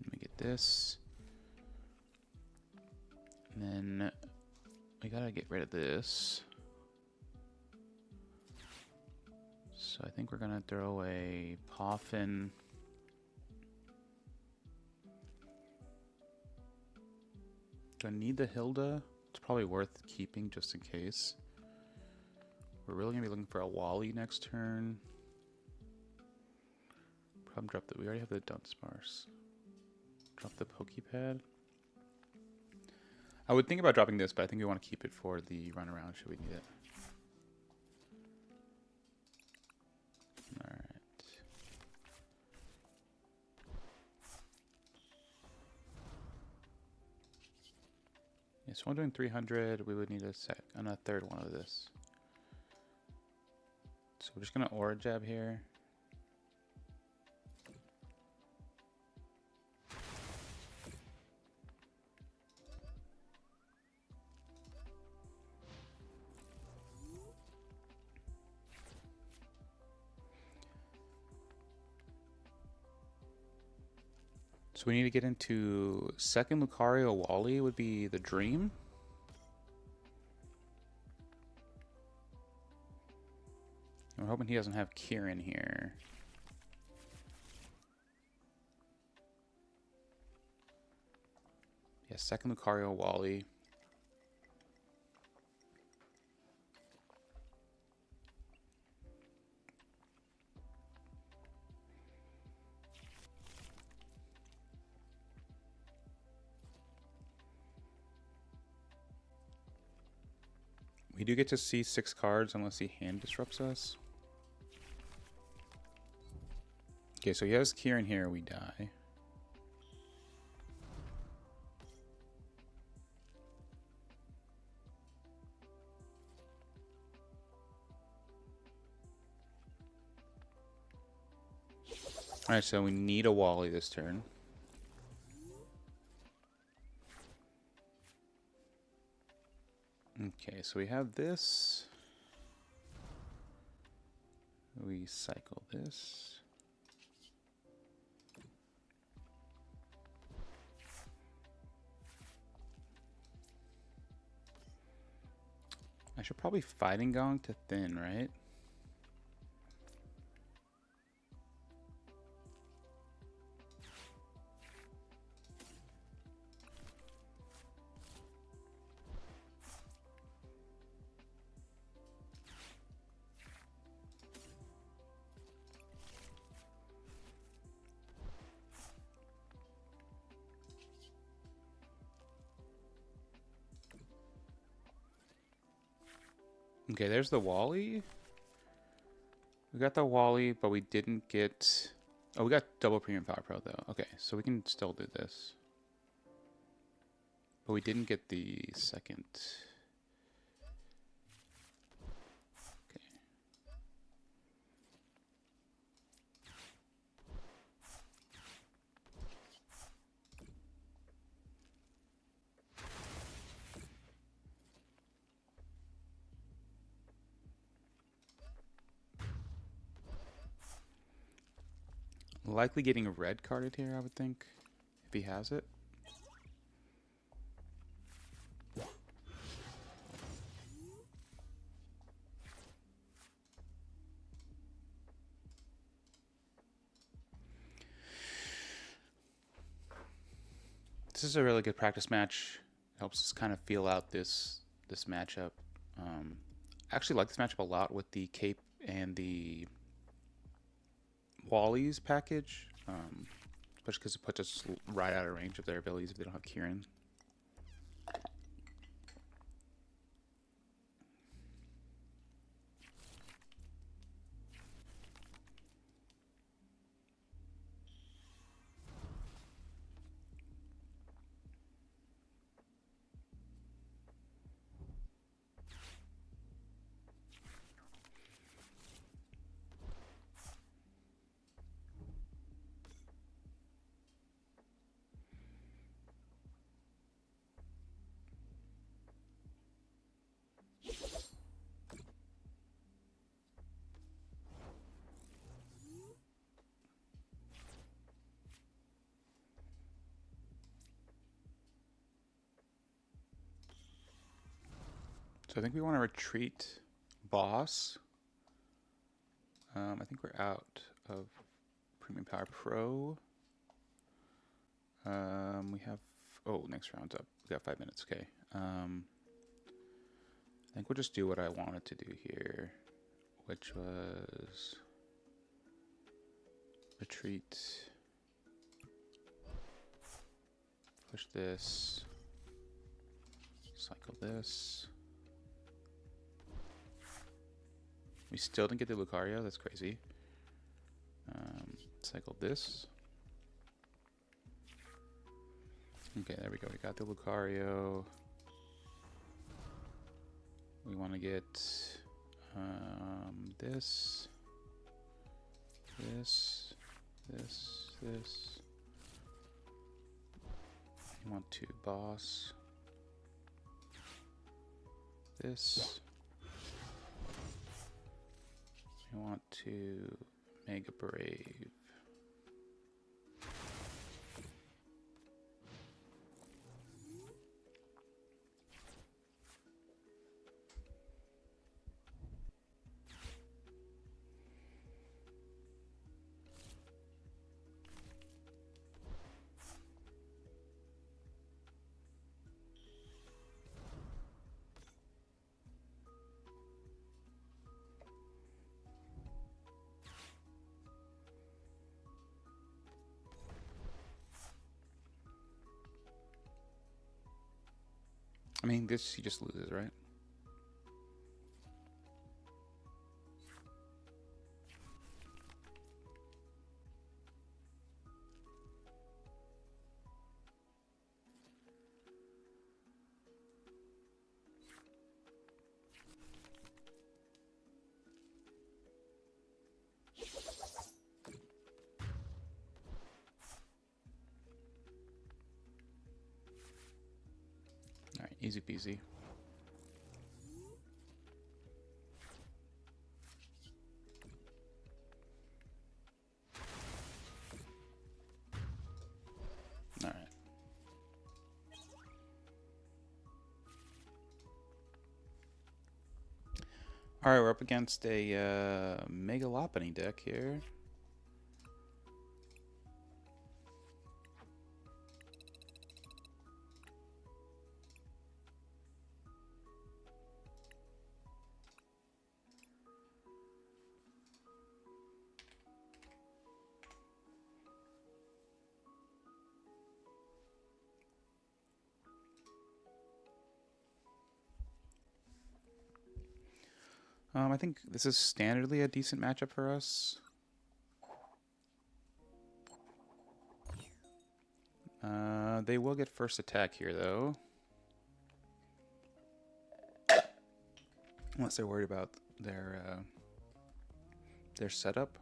Let me get this. And then we gotta get rid of this. So I think we're gonna throw away Poffin. Do I need the Hilda? It's probably worth keeping just in case. We're really gonna be looking for a Wally next turn. Probably drop the. We already have the Dunsparce. Drop the Pokepad. I would think about dropping this, but I think we want to keep it for the runaround should we need it. Alright. Yeah, so I'm doing 300. We would need a third one of this. So we're just going to Aura Jab here. So we need to get into second Lucario Wally would be the dream. And we're hoping he doesn't have Kieran here. Yeah, second Lucario Wally. We do get to see 6 cards unless he hand disrupts us. Okay, so he has Kieran here, we die. Alright, so we need a Wally this turn. Okay, so we have this. We cycle this. I should probably Fighting Gong to thin, right? Okay, there's the Wally. We got the Wally, but we didn't get... Oh, we got double premium power pro, though. Okay, so we can still do this. But we didn't get the second. Okay. Likely getting a red carded here, I would think, if he has it. This is a really good practice match. It helps us kind of feel out this matchup. I actually like this matchup a lot with the Cape and the Wally's package, especially because it puts us right out of range of their abilities if they don't have Kieran. So I think we want to retreat boss. I think we're out of Premium Power Pro. We have... Oh, next round's up. We got 5 minutes, okay. I think we'll just do what I wanted to do here, which was... retreat. Push this. Cycle this. We still didn't get the Lucario, that's crazy. Cycle this. Okay, there we go. We got the Lucario. We want to get this. You want to boss. This. I want to Mega Brave. I mean, this he just loses, right? Alright, easy peasy. Alright. Alright, we're up against a Megalopony deck here. I think this is standardly a decent matchup for us. They will get first attack here, though. Unless they're worried about their setup.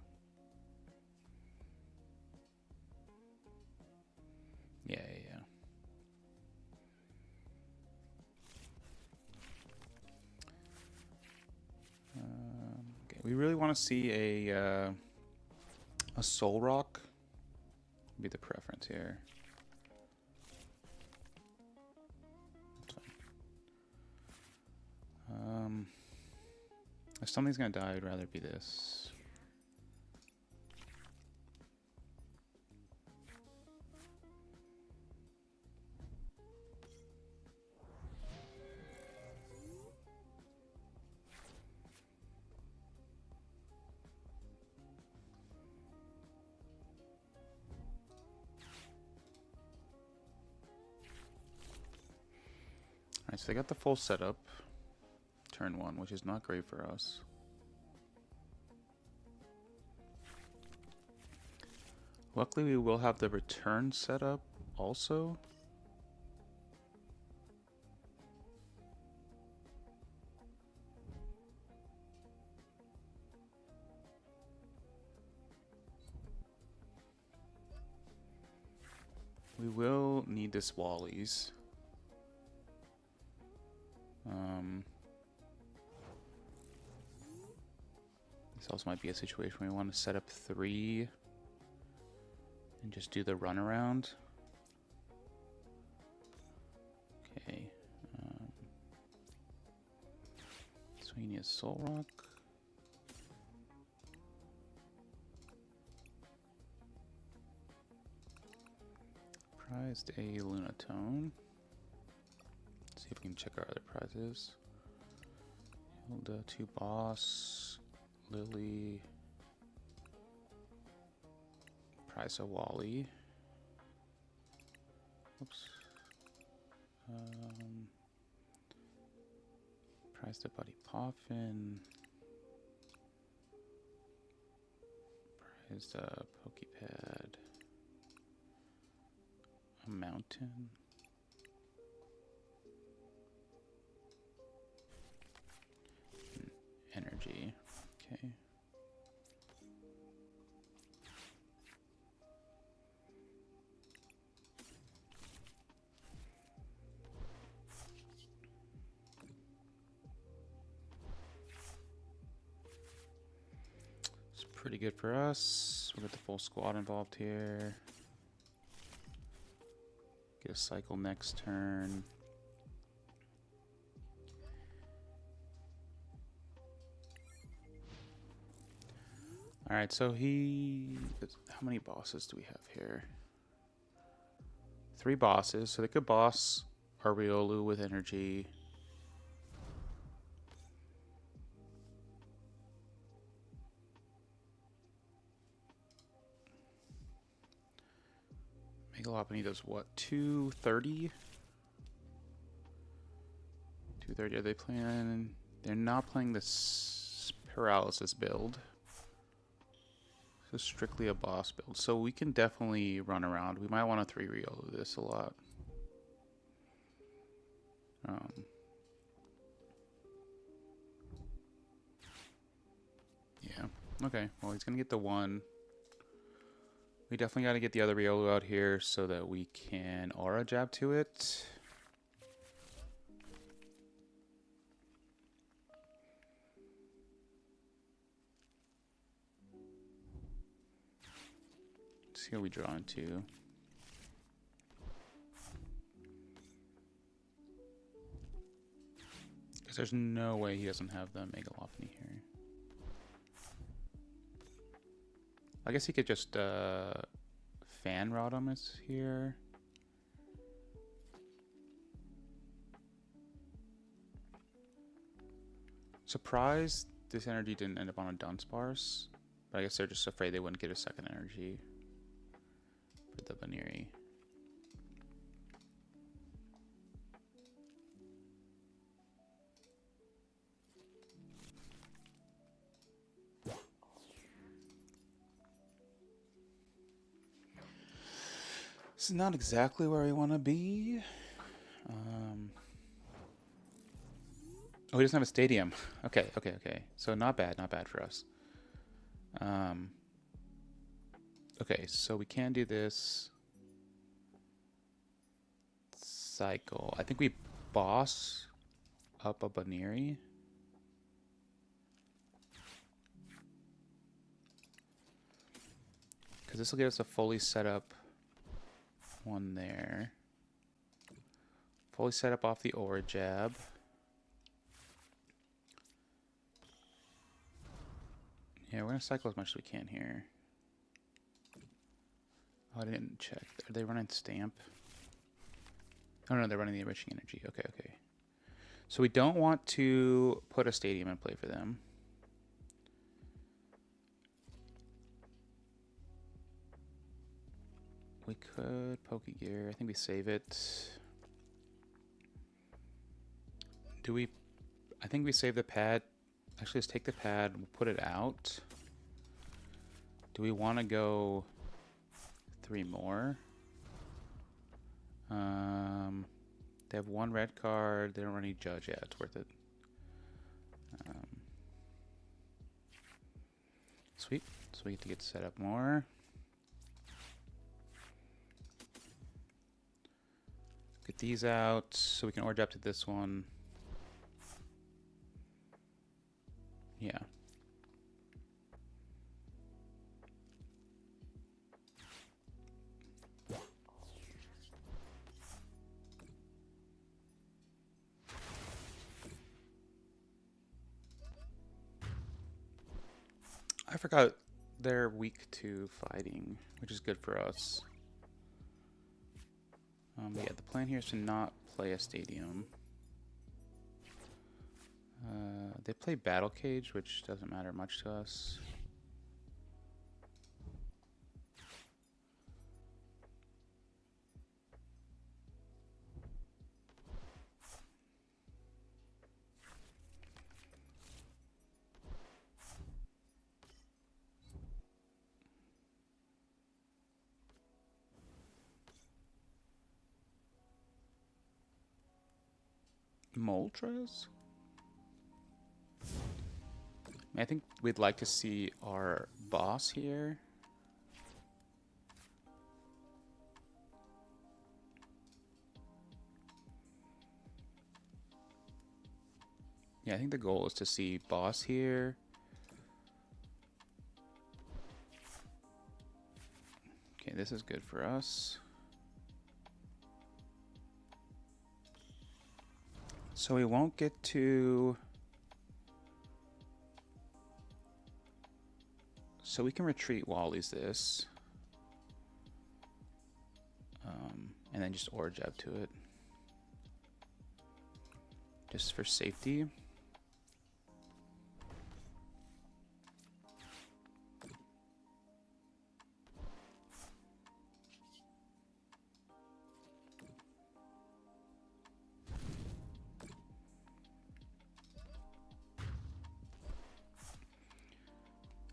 Yeah. Okay, we really want to see a Soul Rock. Be the preference here. If something's gonna die, I'd rather be this. Alright, so they got the full setup. Turn 1, which is not great for us. Luckily, we will have the return setup also. We will need this Wally's. This also might be a situation where we want to set up 3 and just do the runaround. Okay. So we need a Soul Rock. Prized a Lunatone. See if we can check our other prizes. Hilda, 2 Boss, Lily, prize a Wally. Oops. Prized a Buddy Poffin. Prized a Pokepad. A Mountain. Energy. Okay. It's pretty good for us. We'll get the full squad involved here. Get a cycle next turn. Alright, so how many bosses do we have here? 3 bosses, so they could boss Ariolu with energy. Megalopony does what? 230? 230, are they playing? They're not playing this paralysis build. This is strictly a boss build, so we can definitely run around. We might want to 3-Riolu this a lot. Okay, well, he's going to get the one. We definitely got to get the other Riolu out here so that we can aura jab to it. Let's see what we draw into. Because there's no way he doesn't have the Megalophony here. I guess he could just fan rod him is here. Surprised this energy didn't end up on a Dunsparce, but I guess they're just afraid they wouldn't get a second energy for the Baneri. This is not exactly where we want to be. Oh, he doesn't have a stadium. Okay. So not bad for us. Okay, so we can do this cycle. I think we boss up a Baneri. Because this will get us a fully set up one there. Fully set up off the aura jab. Yeah, we're going to cycle as much as we can here. Oh, I didn't check. Are they running Stamp? Oh, no, they're running the Enriching Energy. Okay. So we don't want to put a Stadium in play for them. We could Pokegear. I think we save it. Do we... I think we save the pad. Actually, let's take the pad. We'll put it out. Do we want to go 3 more? They have 1 red card. They don't run any Judge. Yeah, it's worth it. Sweet. So we get to get set up more. Get these out so we can aura jab to this one. Yeah. I forgot they're weak to fighting, which is good for us. Yeah, the plan here is to not play a stadium. They play Battle Cage, which doesn't matter much to us. Moltres? I think we'd like to see our boss here. Yeah, I think the goal is to see boss here. Okay, this is good for us. So we won't get to... So we can retreat Wally's this. And then just aura jab to it. Just for safety.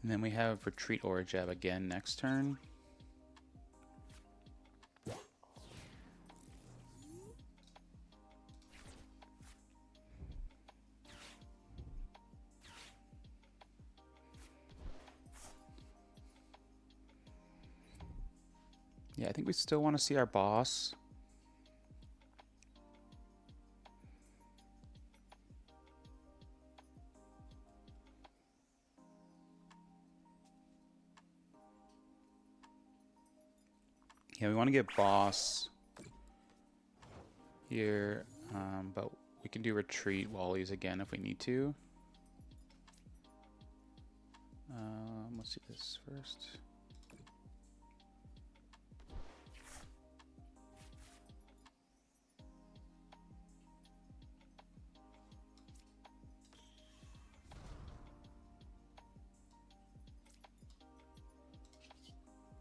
And then we have retreat aura jab again next turn. Yeah, I think we still want to see our boss. Yeah, we want to get boss here, but we can do retreat wallies again if we need to. Let's do this first.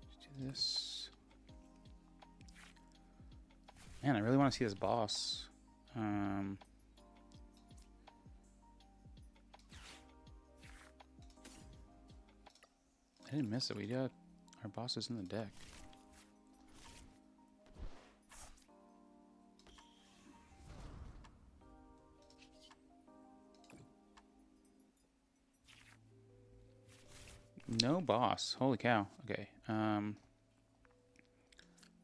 Let's do this. Man, I really want to see this boss. I didn't miss it. We got our bosses in the deck. No boss. Holy cow. Okay.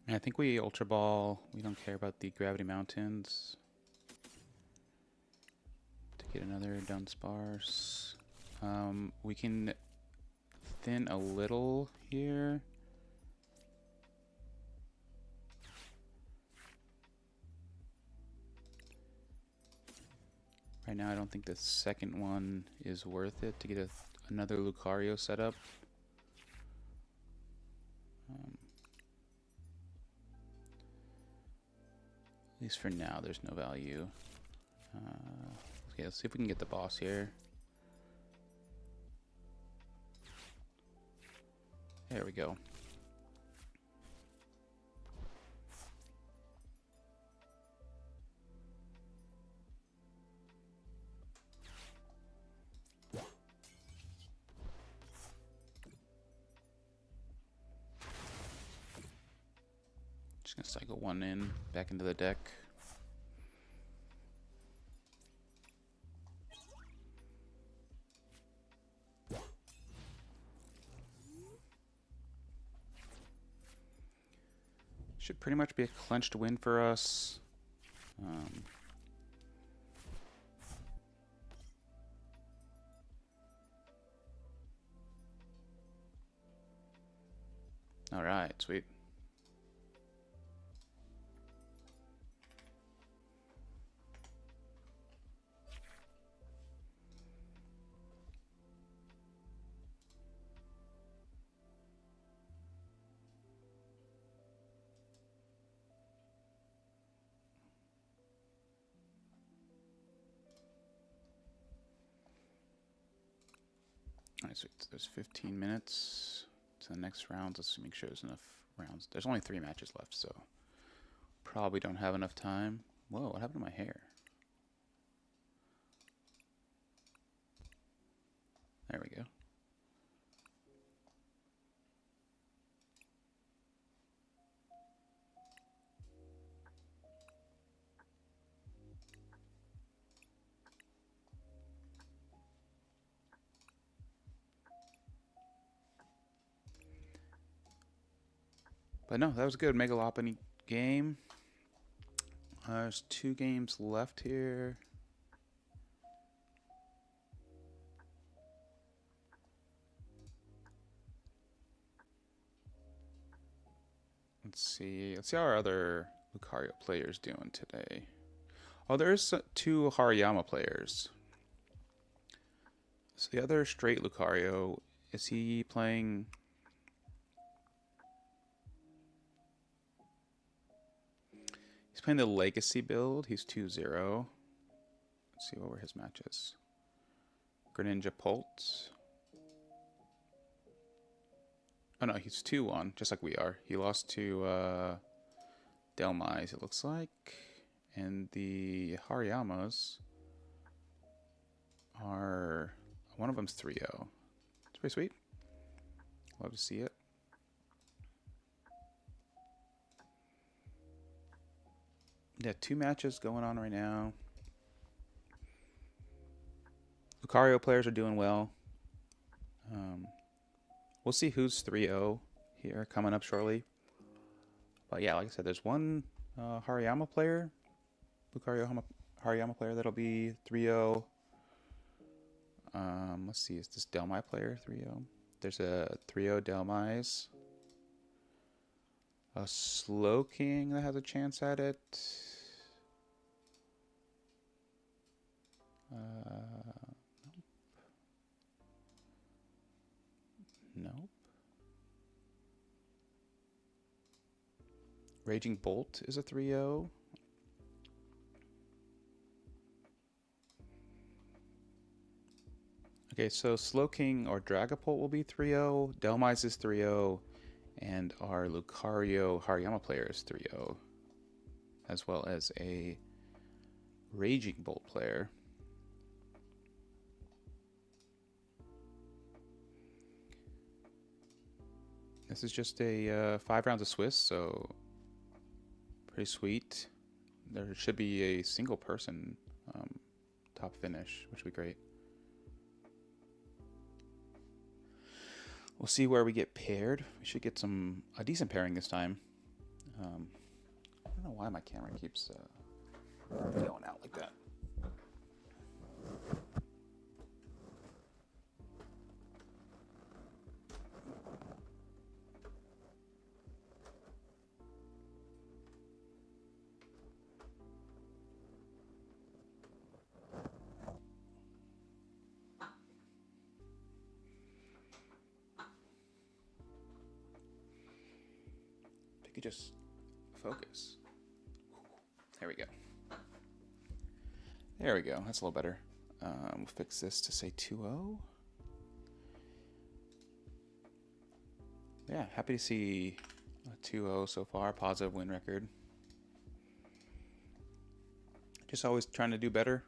I think we Ultra Ball. We don't care about the Gravity Mountains. To get another Dunsparce. We can thin a little here. Right now, I don't think the second one is worth it to get another Lucario set up. At least for now, there's no value. Okay, let's see if we can get the boss here. There we go. Just gonna cycle one in, back into the deck. Should pretty much be a clenched win for us. All right, sweet. All right, so there's 15 minutes to the next round. Let's make sure there's enough rounds. There's only 3 matches left, so probably don't have enough time. Whoa, what happened to my hair? There we go. But no, that was a good Megalopony game. There's 2 games left here. Let's see how our other Lucario players doing today. Oh, there's 2 Hariyama players. So the other straight Lucario, is he playing? He's playing the Legacy build. He's 2-0. Let's see what were his matches. Greninja Pult. Oh no, he's 2-1, just like we are. He lost to Delmise, it looks like. And the Hariyamas are... one of them's 3-0. It's pretty sweet. Love to see it. Yeah, 2 matches going on right now. Lucario players are doing well. We'll see who's 3-0 here coming up shortly. But yeah, like I said, there's one Hariyama player, Hariyama player that'll be 3-0. Let's see, is this Delmai player 3-0? There's a 3-0 Delmai's. A Slow King that has a chance at it. Nope. Raging Bolt is a 3-0. Okay, so Slow King or Dragapult will be 3-0. Delmai's is 3-0. And our Lucario Hariyama player is 3-0. As well as a Raging Bolt player. This is just a 5 rounds of Swiss, so pretty sweet. There should be a single person top finish, which would be great. We'll see where we get paired. We should get a decent pairing this time. I don't know why my camera keeps going out like that. If you could just focus. There we go. There we go. That's a little better. We'll fix this to say 2-0. Yeah, happy to see a 2-0 so far. Positive win record. Just always trying to do better.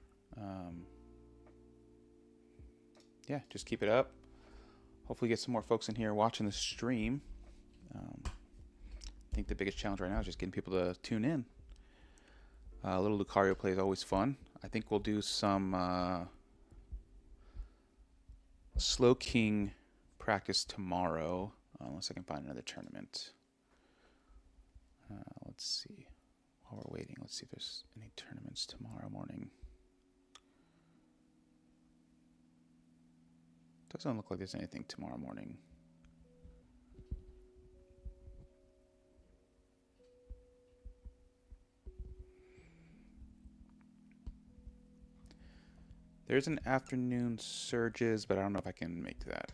Yeah, just keep it up. Hopefully get some more folks in here watching the stream. I think the biggest challenge right now is just getting people to tune in. A little Lucario play is always fun. I think we'll do some Slow King practice tomorrow, unless I can find another tournament. Let's see. While we're waiting, let's see if there's any tournaments tomorrow morning. Doesn't look like there's anything tomorrow morning. There's an afternoon surges, but I don't know if I can make that.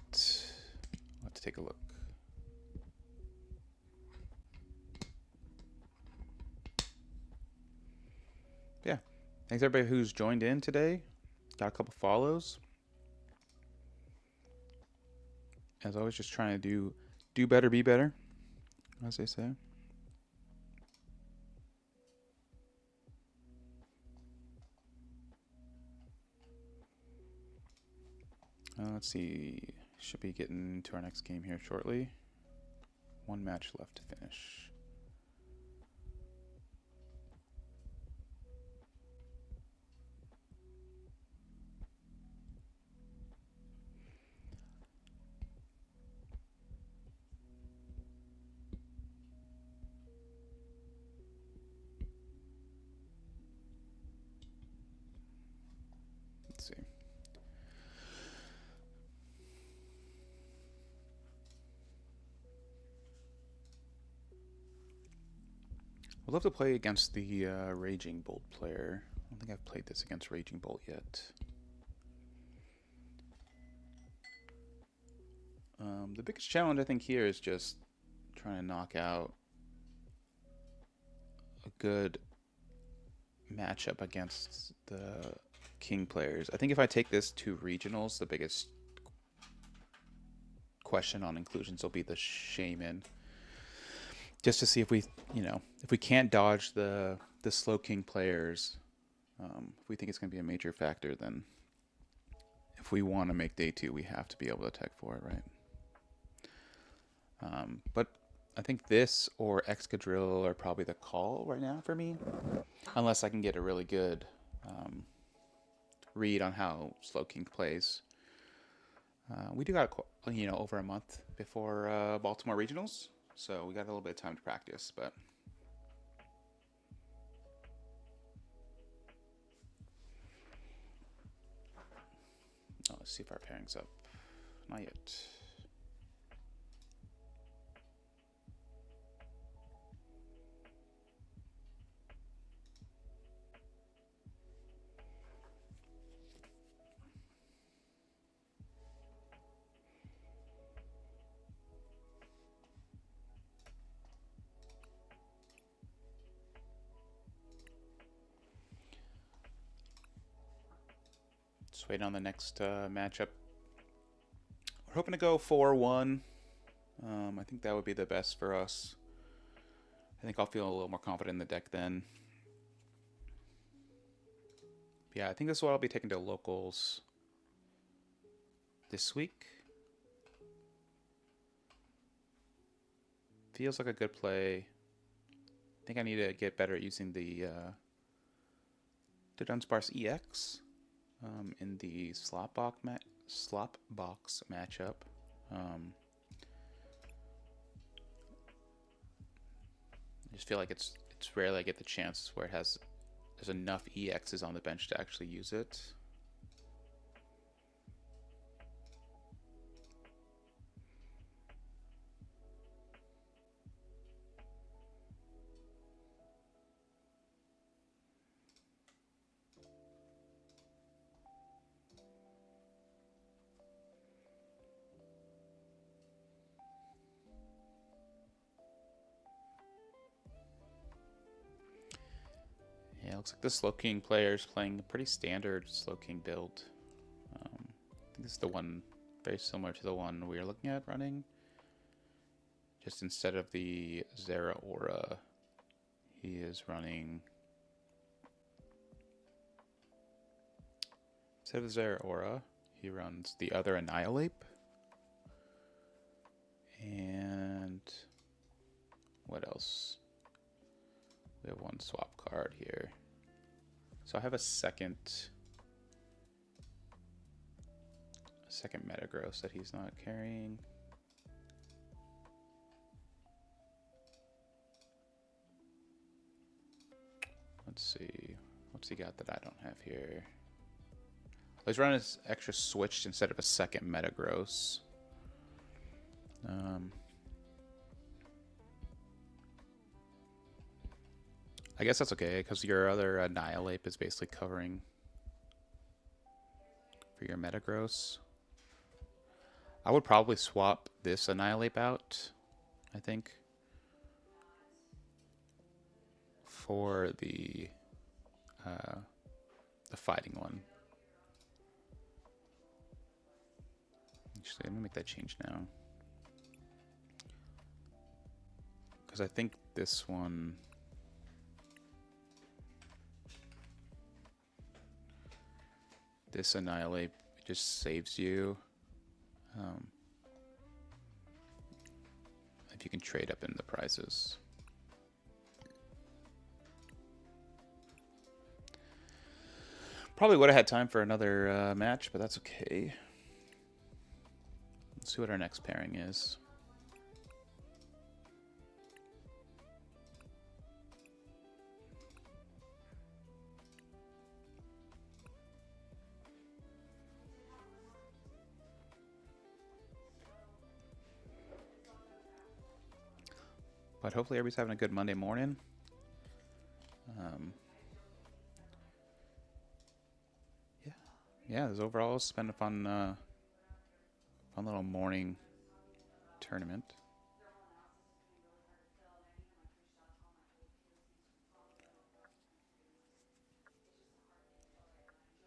I'll have to take a look. Yeah. Thanks everybody who's joined in today. Got a couple follows. As always, just trying to do better, be better, as they say. Let's see. Should be getting to our next game here shortly. One match left to finish. Let's see. I'd love to play against the Raging Bolt player. I don't think I've played this against Raging Bolt yet. The biggest challenge I think here is just trying to knock out a good matchup against the King players. I think if I take this to regionals, the biggest question on inclusions will be the Shaman. Just to see if we, if we can't dodge the Slow King players, if we think it's going to be a major factor, then if we want to make day 2, we have to be able to tech for it, right? But I think this or Excadrill are probably the call right now for me, unless I can get a really good read on how Slow King plays. We do got over a month before Baltimore regionals, so we got a little bit of time to practice. But Let's see if our pairing's up. Not yet. Just waiting on the next matchup. We're hoping to go 4-1. I think that would be the best for us. I think I'll feel a little more confident in the deck then. Yeah, I think this is what I'll be taking to locals this week. Feels like a good play. I think I need to get better at using the Dunsparce EX in the slop box matchup. I just feel like it's rarely I get the chance where there's enough EXs on the bench to actually use it. Yeah, it looks like the Slowking player is playing a pretty standard Slowking build. I think this is the one very similar to the one we were looking at running. Just instead of the Zera Aura, he is running... Instead of the Zera Aura, he runs the other Annihilate. And... what else? We have one swap card here. So I have a second Metagross that he's not carrying. Let's see. What's he got that I don't have here? He's running his extra switched instead of a second Metagross. I guess that's okay, because your other Annihilate is basically covering for your Metagross. I would probably swap this Annihilate out, I think, for the fighting one. Actually, let me make that change now. Because I think this one... This Annihilate just saves you. If you can trade up in the prizes. Probably would have had time for another match, but that's okay. Let's see what our next pairing is. But hopefully everybody's having a good Monday morning. Yeah, this overall has been a fun little morning tournament.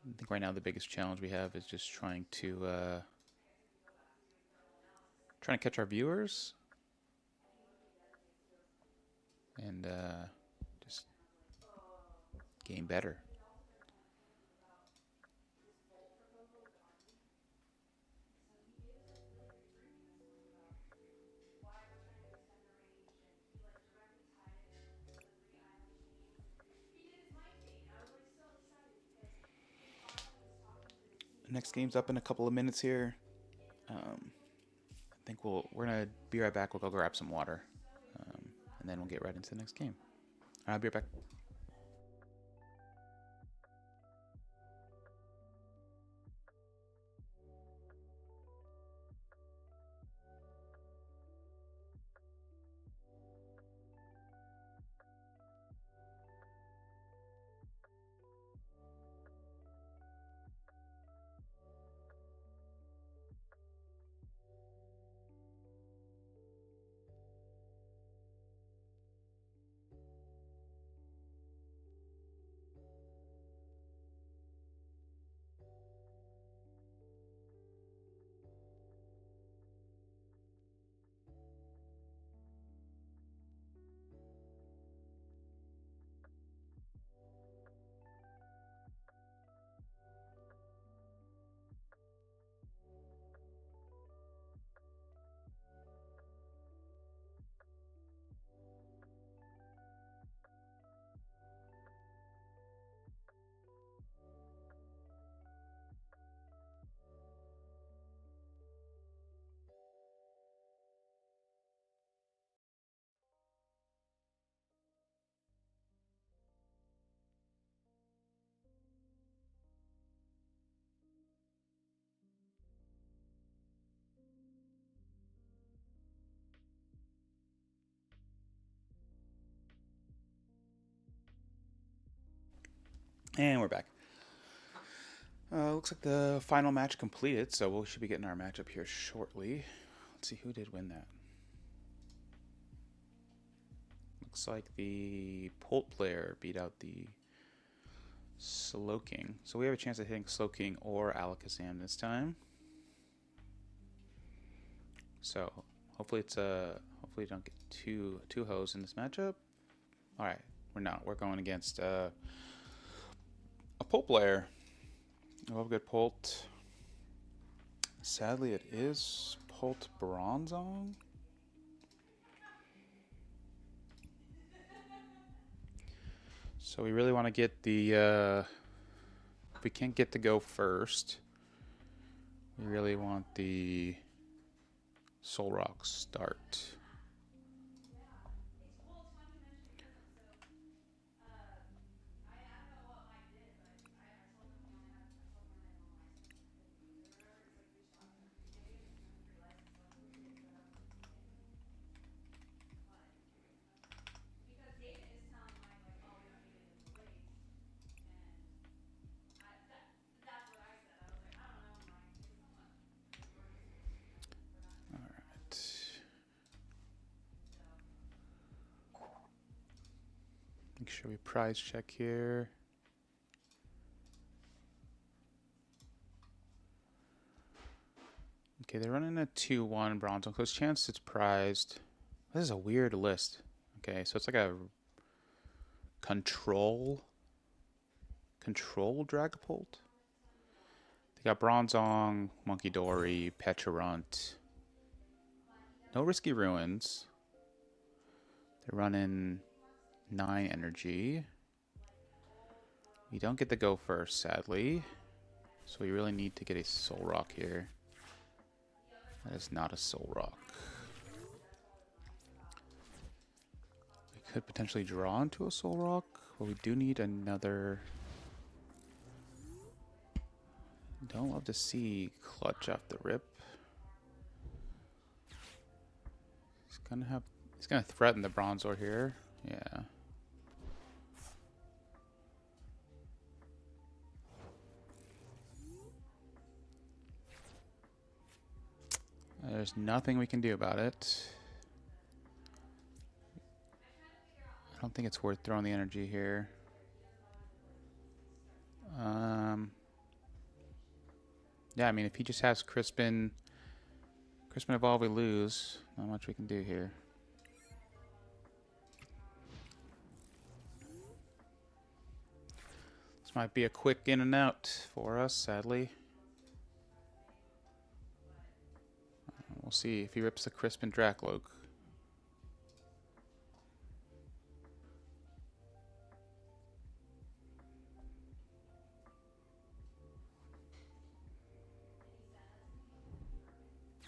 I think right now the biggest challenge we have is just trying to catch our viewers and just game better. The next game's up in a couple of minutes here. I think we're gonna be right back. We'll go grab some water, and then we'll get right into the next game. I'll be right back. And we're back. Looks like the final match completed, so we should be getting our matchup here shortly. Let's see who did win that. Looks like the Polt player beat out the Slow King. So we have a chance of hitting Slow King or Alakazam this time. So hopefully hopefully don't get two hoes in this matchup. All right, we're not. We're going against a Polt player. I love good Polt. Sadly, it is Polt Bronzong. So we really want to get the, if we can't get to go first, we really want the Soul Rock start. Make sure we prize check here. Okay, they're running a 2-1 Bronzong. Close chance it's prized. This is a weird list. Okay, so it's like a control Dragapult. They got Bronzong, Monkey Dory, Pecharunt. No Risky Ruins. They're running 9 energy. We don't get to go first, sadly. So we really need to get a Soul Rock here. That is not a Soul Rock. We could potentially draw into a Soul Rock, but we do need another. Don't love to see Clutch off the rip. He's gonna threaten the Bronzor here. Yeah. There's nothing we can do about it. I don't think it's worth throwing the energy here. Yeah, I mean, if he just has Crispin Evolve, we lose. Not much we can do here. This might be a quick in and out for us, sadly. We'll see if he rips the Crispin Dracloak.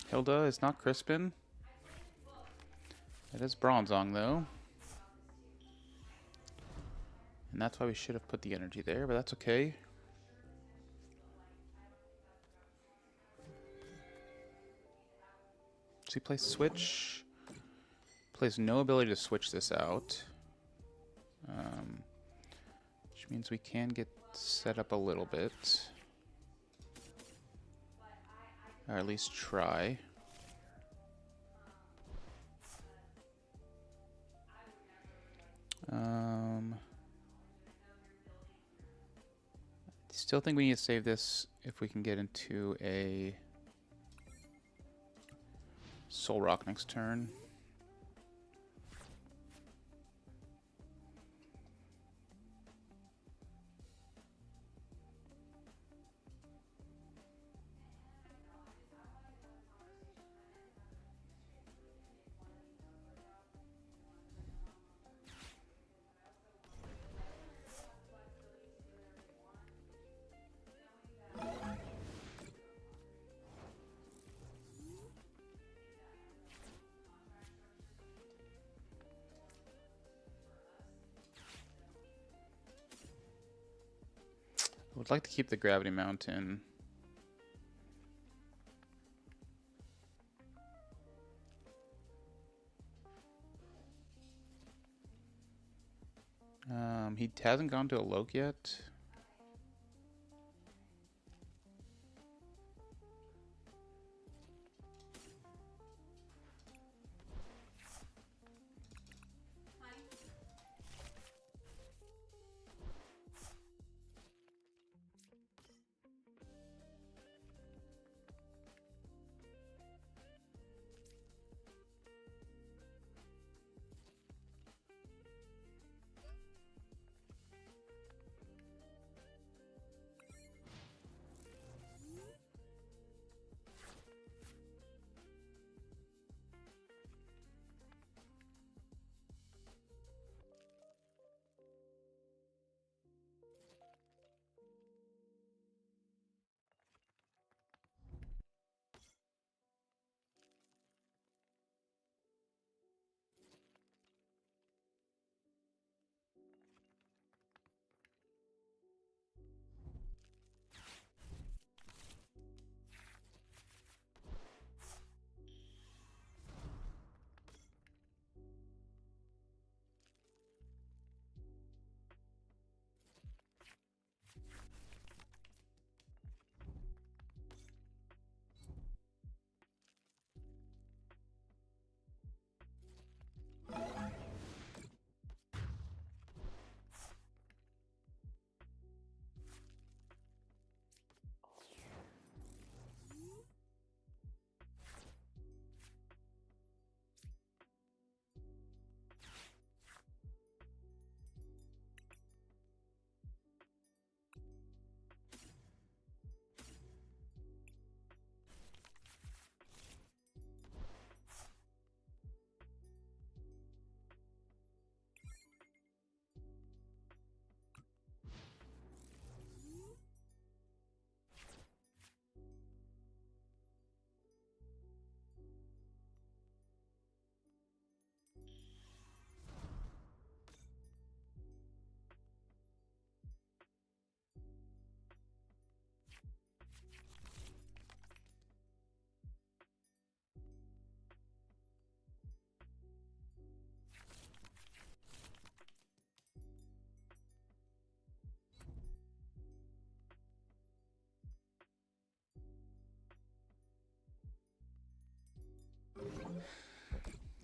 Hilda is not Crispin. It is Bronzong, though. And that's why we should have put the energy there, but that's okay. So he plays switch. Plays no ability to switch this out. Which means we can get set up a little bit. Or at least try. Still think we need to save this if we can get into a Soul Rock next turn. I would like to keep the Gravity Mountain. He hasn't gone to a Loke yet.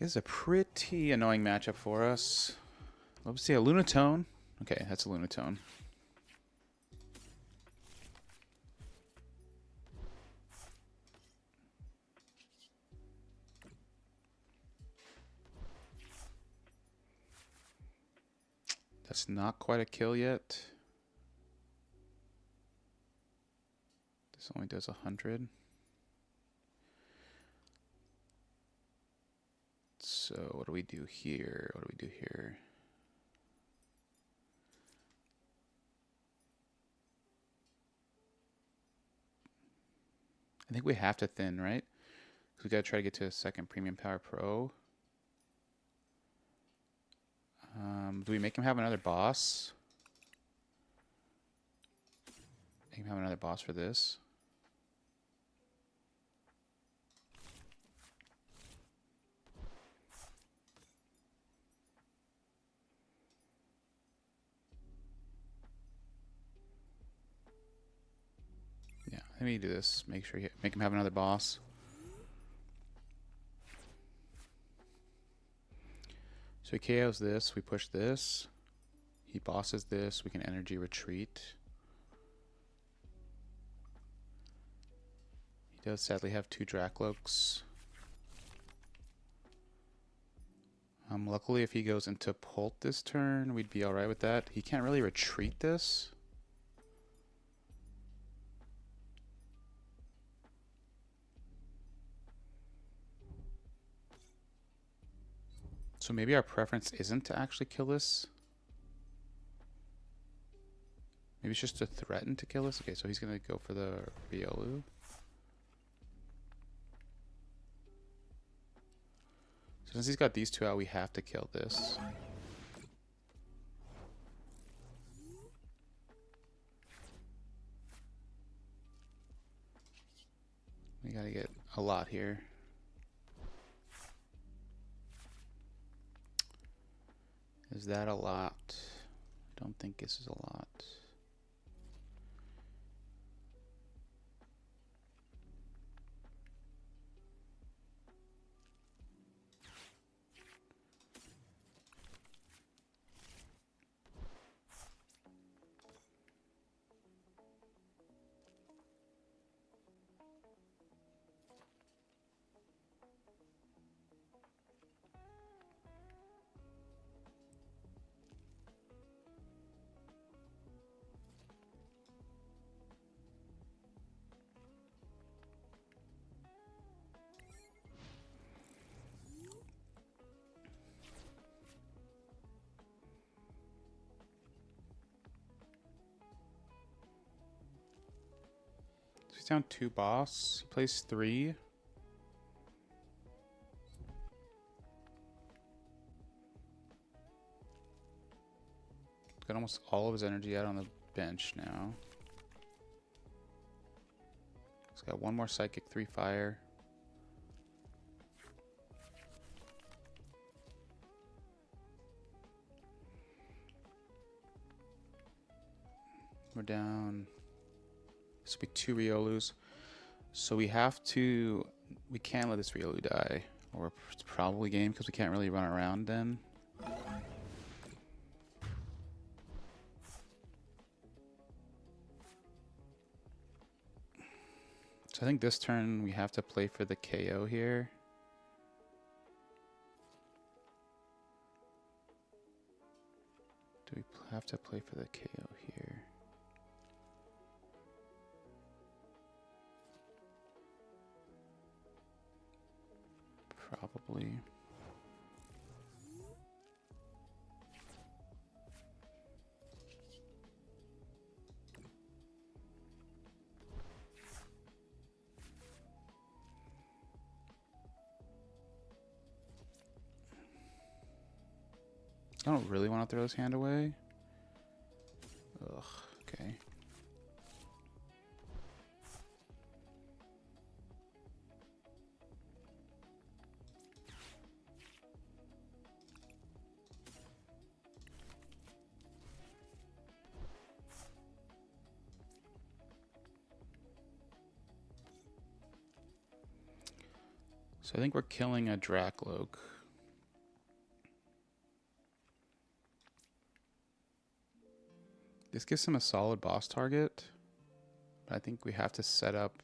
This is a pretty annoying matchup for us. Let's see, a Lunatone. Okay, that's a Lunatone. That's not quite a kill yet. This only does 100. So what do we do here? What do we do here? I think we have to thin, right? Because we got to try to get to a second Premium Power Pro. Do we make him have another boss? Make him have another boss for this. Yeah, let me do this. Make him have another boss. So he KOs this, we push this. He bosses this, we can energy retreat. He does sadly have 2 Dracloaks. Luckily if he goes into Pult this turn, we'd be alright with that. He can't really retreat this. So maybe our preference isn't to actually kill this. Maybe it's just to threaten to kill this. Okay, so he's going to go for the Riolu. So since he's got these 2 out, we have to kill this. We got to get a lot here. Is that a lot? I don't think this is a lot. He's down 2 boss. He plays 3. Got almost all of his energy out on the bench now. He's got 1 more Psychic, 3 Fire. We're down. This will be 2 Riolus. So we have to... We can't let this Riolu die. Or it's probably game because we can't really run around then. So I think this turn we have to play for the KO here. Do we have to play for the KO here? Probably. I don't really want to throw his hand away. Ugh, okay. So I think we're killing a Dracloak. This gives him a solid boss target. But I think we have to set up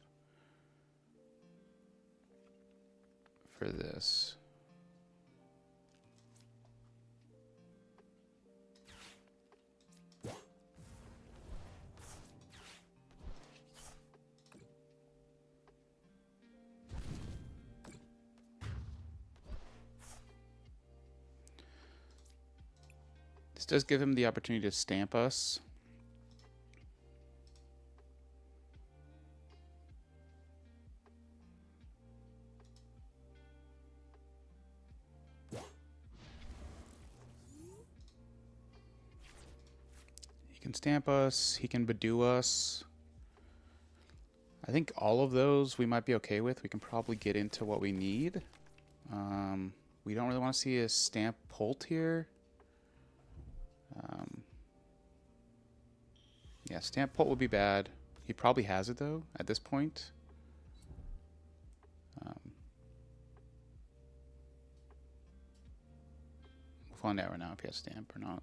for this. This does give him the opportunity to stamp us. He can stamp us, he can bedew us. I think all of those we might be okay with. We can probably get into what we need. We don't really want to see a stamp Pult here. Yeah, stamp Pult would be bad. He probably has it though at this point. We'll find out right now if he has stamp or not.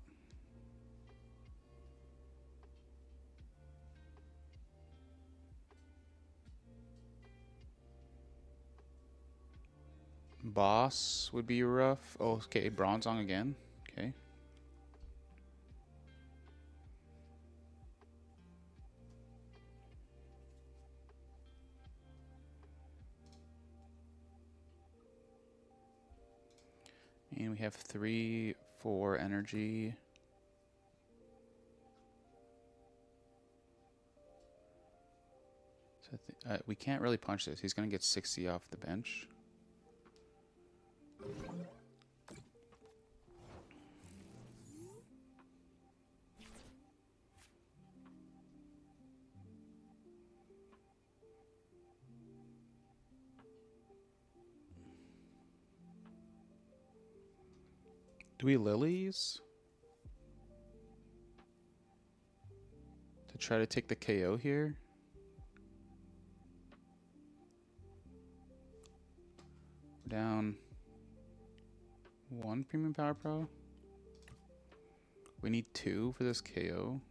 Boss would be rough. Oh, okay, Bronzong again. Okay. And we have 3, 4 energy. So we can't really punch this. He's going to get 60 off the bench. Do we lilies? To try to take the KO here? We're down 1 premium power pro. We need 2 for this KO.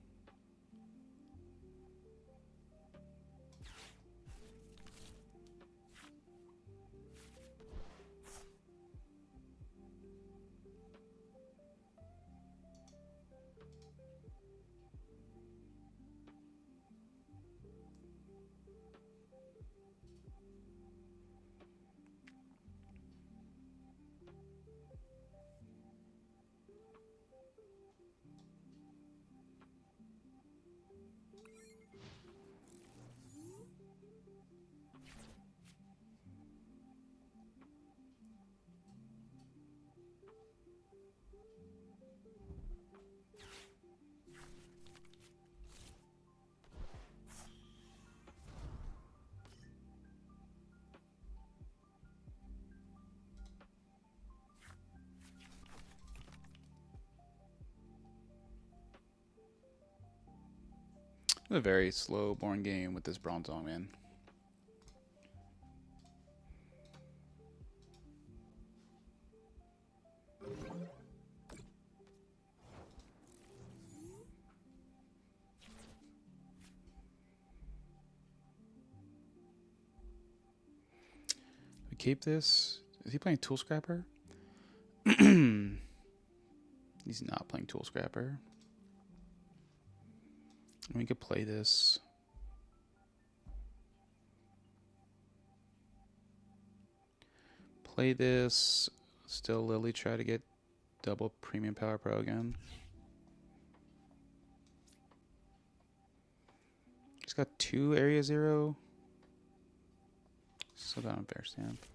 A very slow, boring game with this Bronzong, man. We keep this. Is he playing Tool Scrapper? He's not playing Tool Scrapper. We could play this. Play this. Still Lily try to get double premium power pro again. He's got 2 area 0. Still got unfair stamp.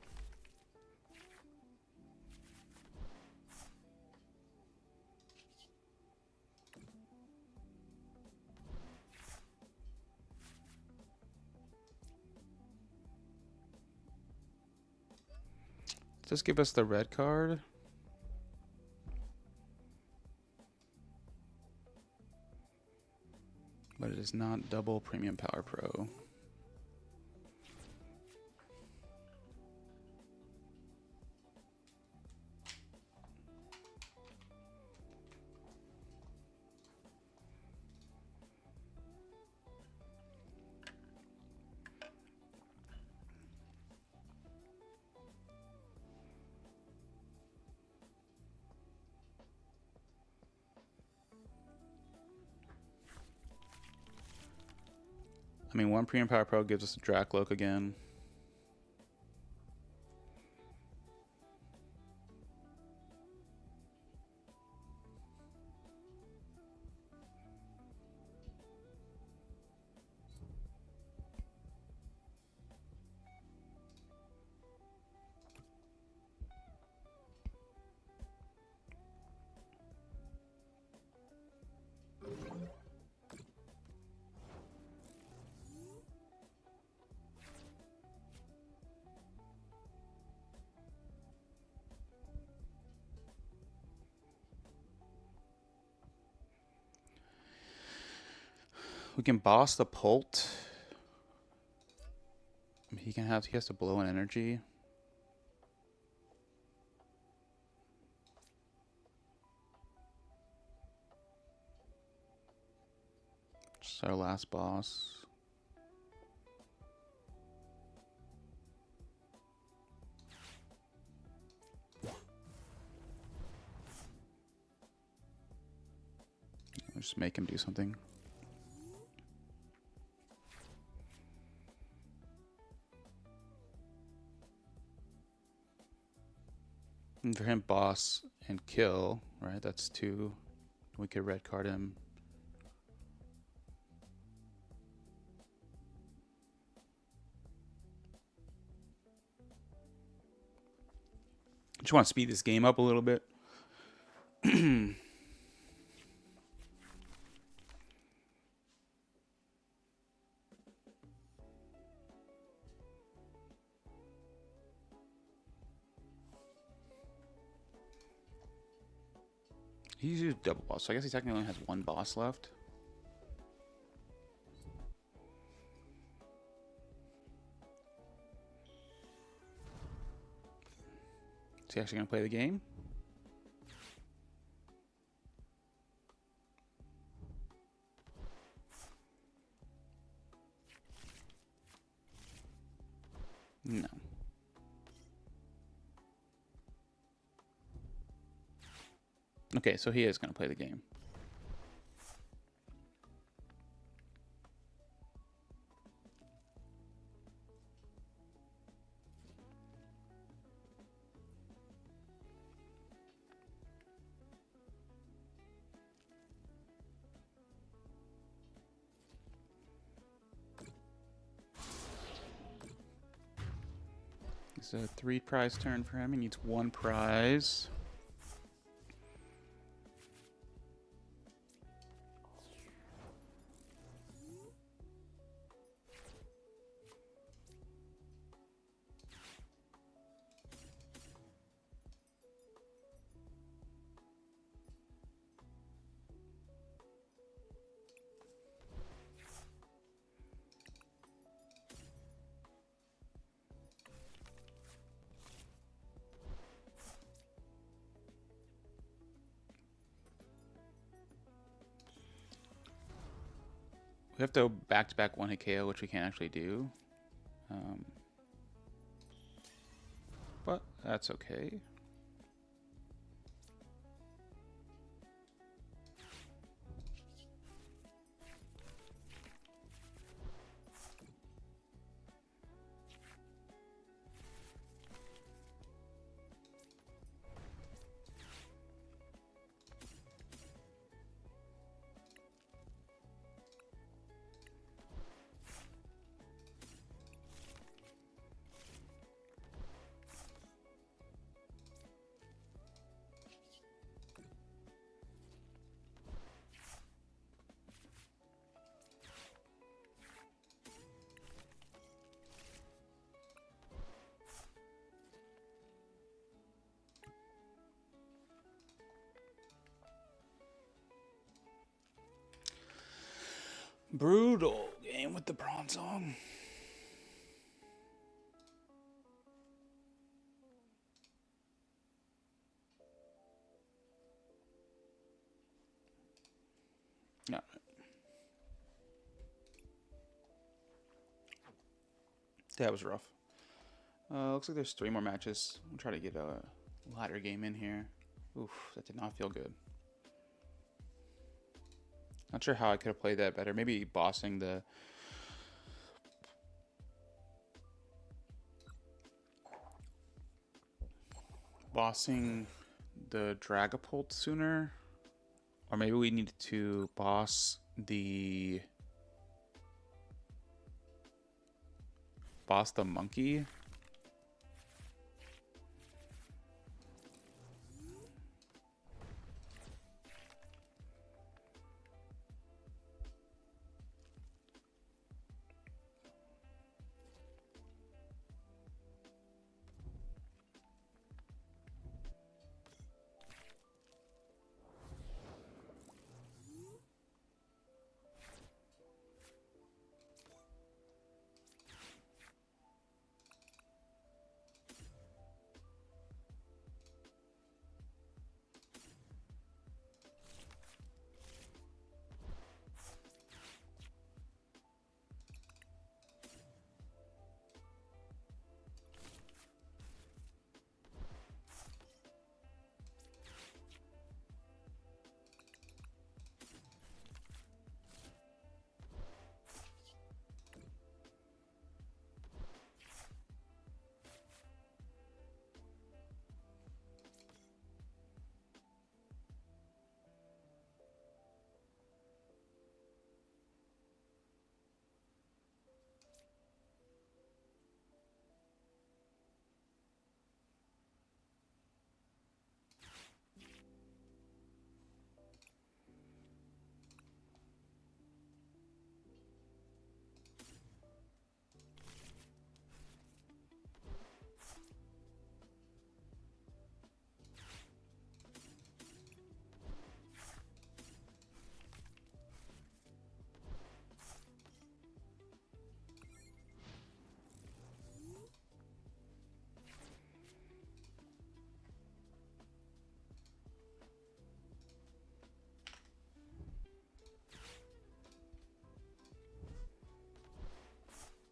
Just give us the red card. But it is not double premium power pro. I mean, one Premium Power Pro gives us a Drac look again. We can boss the Pult. He has to blow an energy. Just our last boss. Just make him do something. And for him, boss and kill, right? That's 2. We could red card him. Just want to speed this game up a little bit. He's used double boss, so I guess he technically only has 1 boss left. Is he actually going to play the game? No. Okay, so he is going to play the game. It's a 3 prize turn for him. He needs 1 prize. We have to back-to-back 1-hit KO, which we can't actually do. But that's okay. Brutal game with the Bronze Song. Yeah. That was rough. Looks like there's 3 more matches. I'll try to get a ladder game in here. Oof, that did not feel good. Not sure how I could have played that better. Maybe bossing the bossing the Dragapult sooner. Or maybe we need to boss the monkey.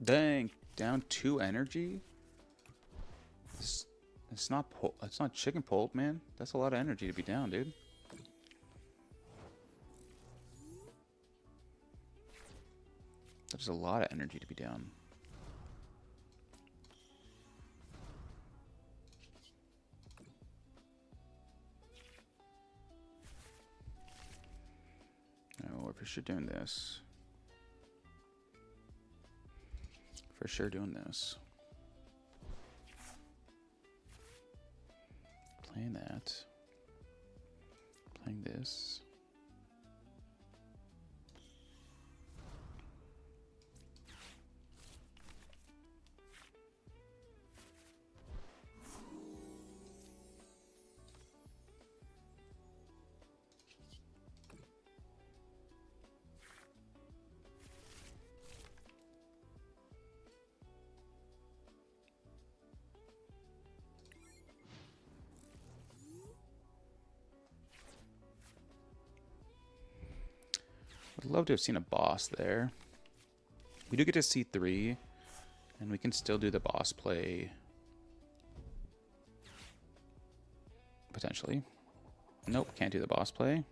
Dang, down 2 energy? It's not chicken pulp, man. That's a lot of energy to be down, dude. That's a lot of energy to be down. Oh, we're for sure doing this. For sure doing this. Playing that. Playing this. I'd love to have seen a boss there. We do get to C3, and we can still do the boss play. Potentially. Nope, can't do the boss play.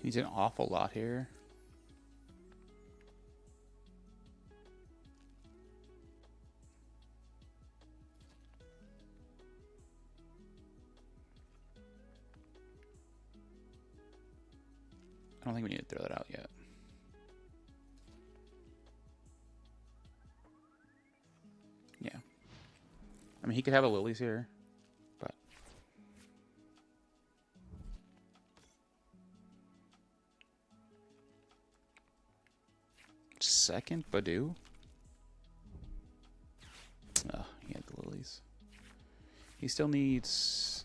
He's an awful lot here. I don't think we need to throw that out yet. Yeah. I mean, he could have a Lilies here, but... Second Badoo? Oh, he had the Lilies. He still needs...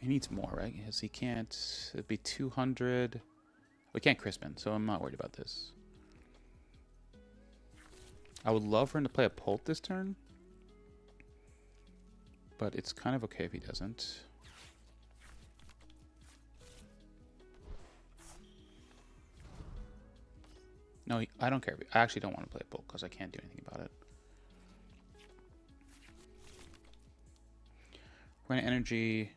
He needs more, right? Because he can't... It'd be 200... We can't Crispin, so I'm not worried about this. I would love for him to play a Pult this turn. But it's kind of okay if he doesn't. No, I don't care. I actually don't want to play a Pult because I can't do anything about it. We're going to energy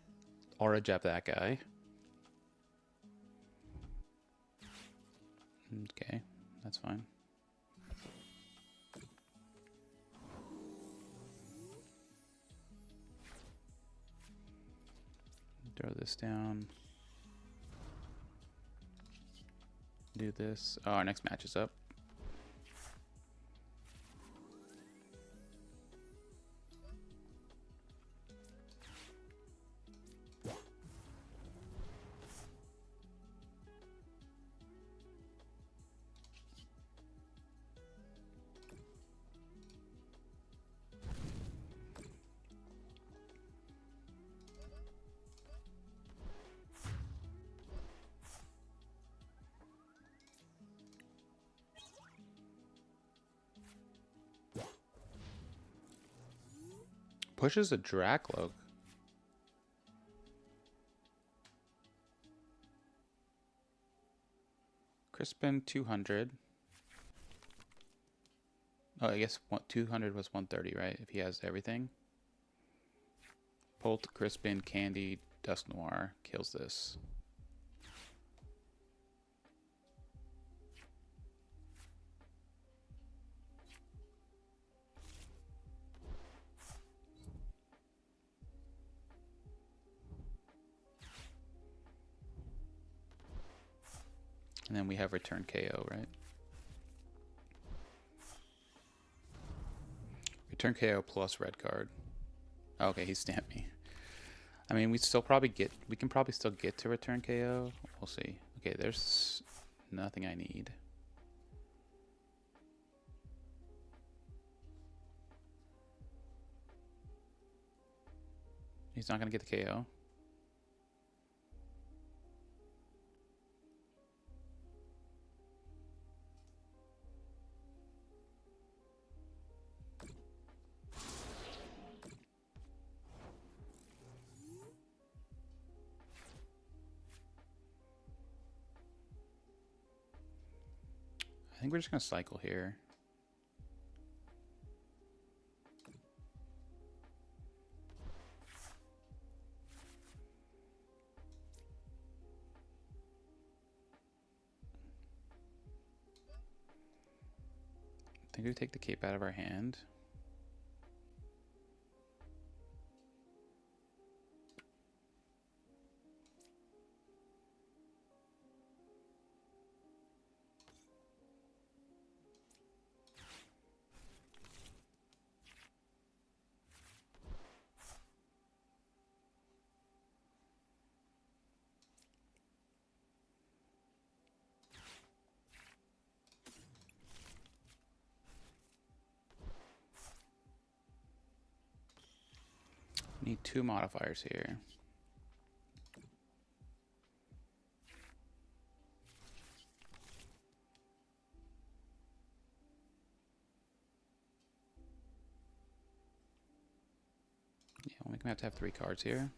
Aura Jab that guy. Okay, that's fine. Throw this down. Do this. Oh, our next match is up. Pushes a Drakloak. Crispin 200. Oh, I guess 200 was 130, right? If he has everything. Pult, Crispin, Candy, Dusk Noir kills this. And then we have return KO, right? Return KO plus red card. Oh, okay, he stamped me. I mean, we can probably still get to return KO. We'll see. Okay, there's nothing I need. He's not gonna get the KO. I think we're just gonna cycle here. I think we take the cape out of our hand. Need 2 modifiers here. Yeah, we'll make him have to have 3 cards here.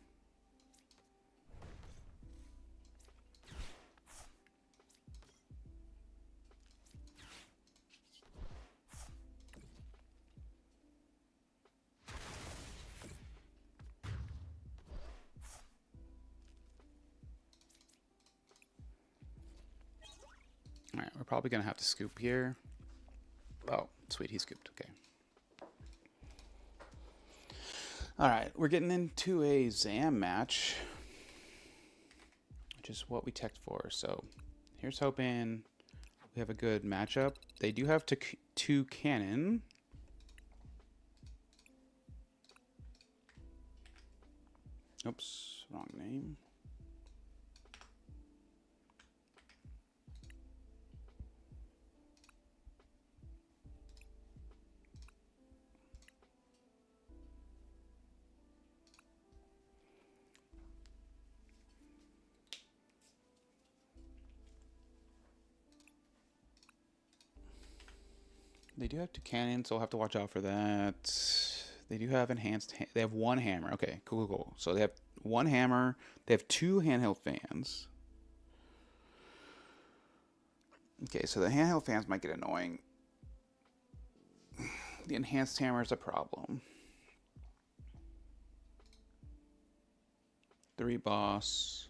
Alright, we're probably going to have to scoop here. Oh, sweet, he scooped. Okay. Alright, we're getting into a Zam match, which is what we teched for. So here's hoping we have a good matchup. They do have 2 cannon. Oops, wrong name. They do have two cannons, so we'll have to watch out for that. They do have enhanced... They have one hammer. Okay, cool, cool, cool. So they have one hammer. They have two handheld fans. Okay, so the handheld fans might get annoying. The enhanced hammer is a problem. 3 boss.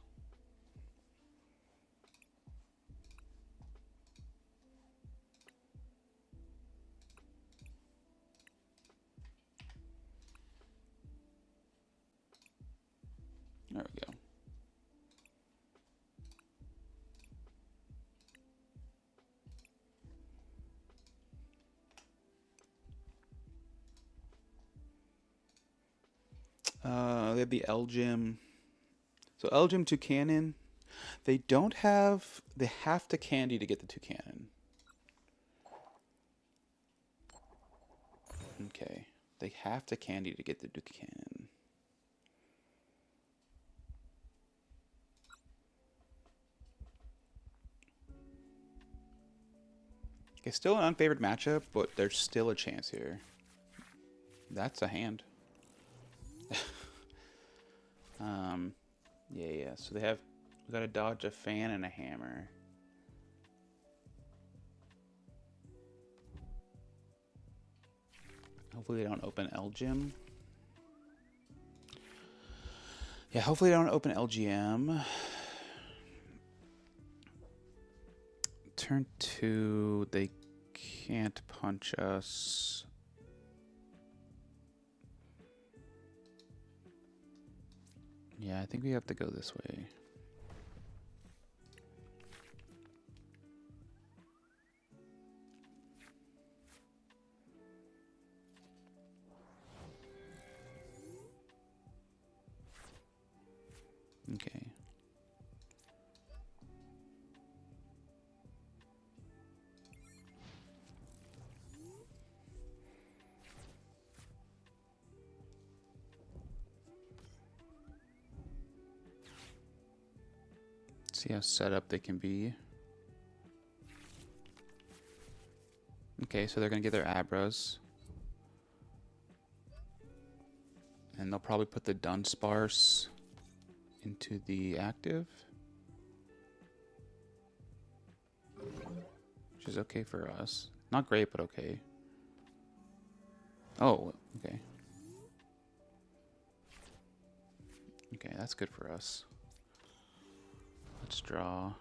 There we go. They have the L Gym. So L Gym 2 cannon. They don't have. They have to candy to get the 2 cannon. Okay. They have to candy to get the 2 cannon. Okay, still an unfavored matchup, but there's still a chance here. That's a hand. Yeah. So we gotta dodge a fan and a hammer. Hopefully they don't open L Gym. Yeah, hopefully they don't open LGM. Turn 2, they can't punch us. Yeah, I think we have to go this way. Okay. See how set up they can be. Okay, so they're gonna get their Abras. And they'll probably put the Dunsparce into the active. Which is okay for us. Not great, but okay. Oh, okay. Okay, that's good for us. Let's draw.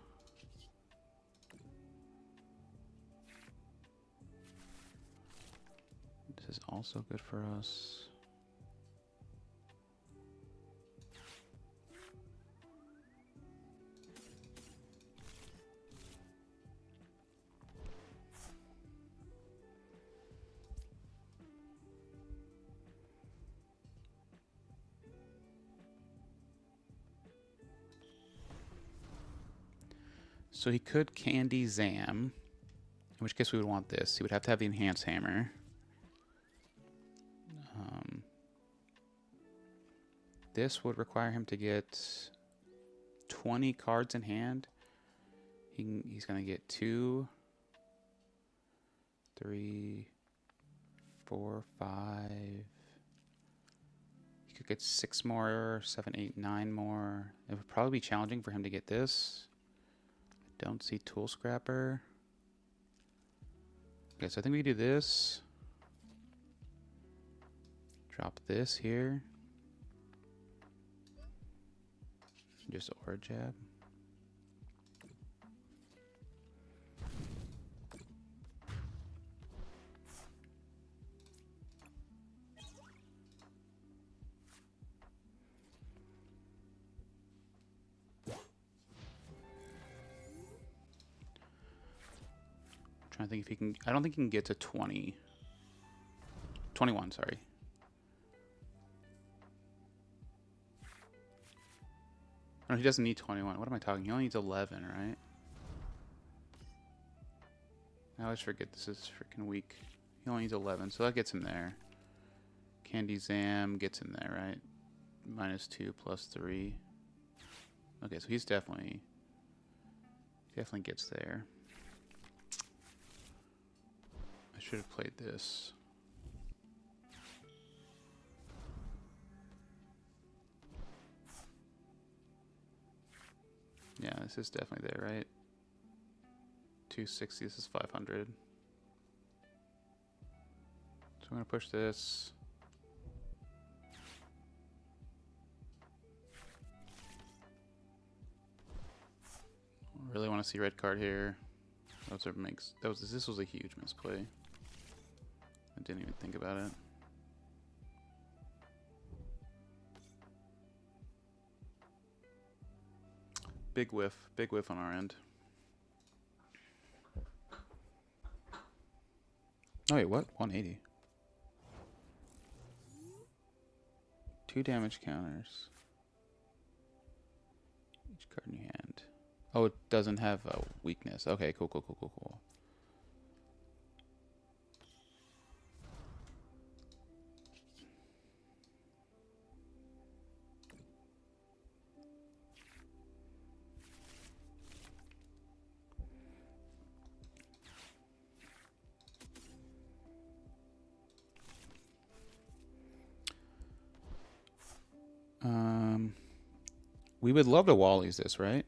This is also good for us. So he could candy Zam, in which case we would want this. He would have to have the enhanced hammer. This would require him to get 20 cards in hand. He's going to get 2, 3, 4, 5. He could get 6 more, 7, 8, 9 more. It would probably be challenging for him to get this. Don't see Tool Scrapper. Okay, so I think we do this. Drop this here. Just Aura Jab. Trying to think if he can. I don't think he can get to 20. 21, sorry. No, he doesn't need 21. What am I talking? He only needs 11, right? I always forget this is freaking weak. He only needs 11, so that gets him there. Candy Zam gets him there, right? -2 +3. Okay, so he's definitely gets there. I I should have played this. Yeah, this is definitely there, right? 260, this is 500. So I'm going to push this. Really want to see red card here. This was a huge misplay. I didn't even think about it. Big whiff on our end. Oh wait, what? 180. 2 damage counters. Each card in your hand. Oh, it doesn't have a weakness. Okay, cool. We would love to Wally's this, right?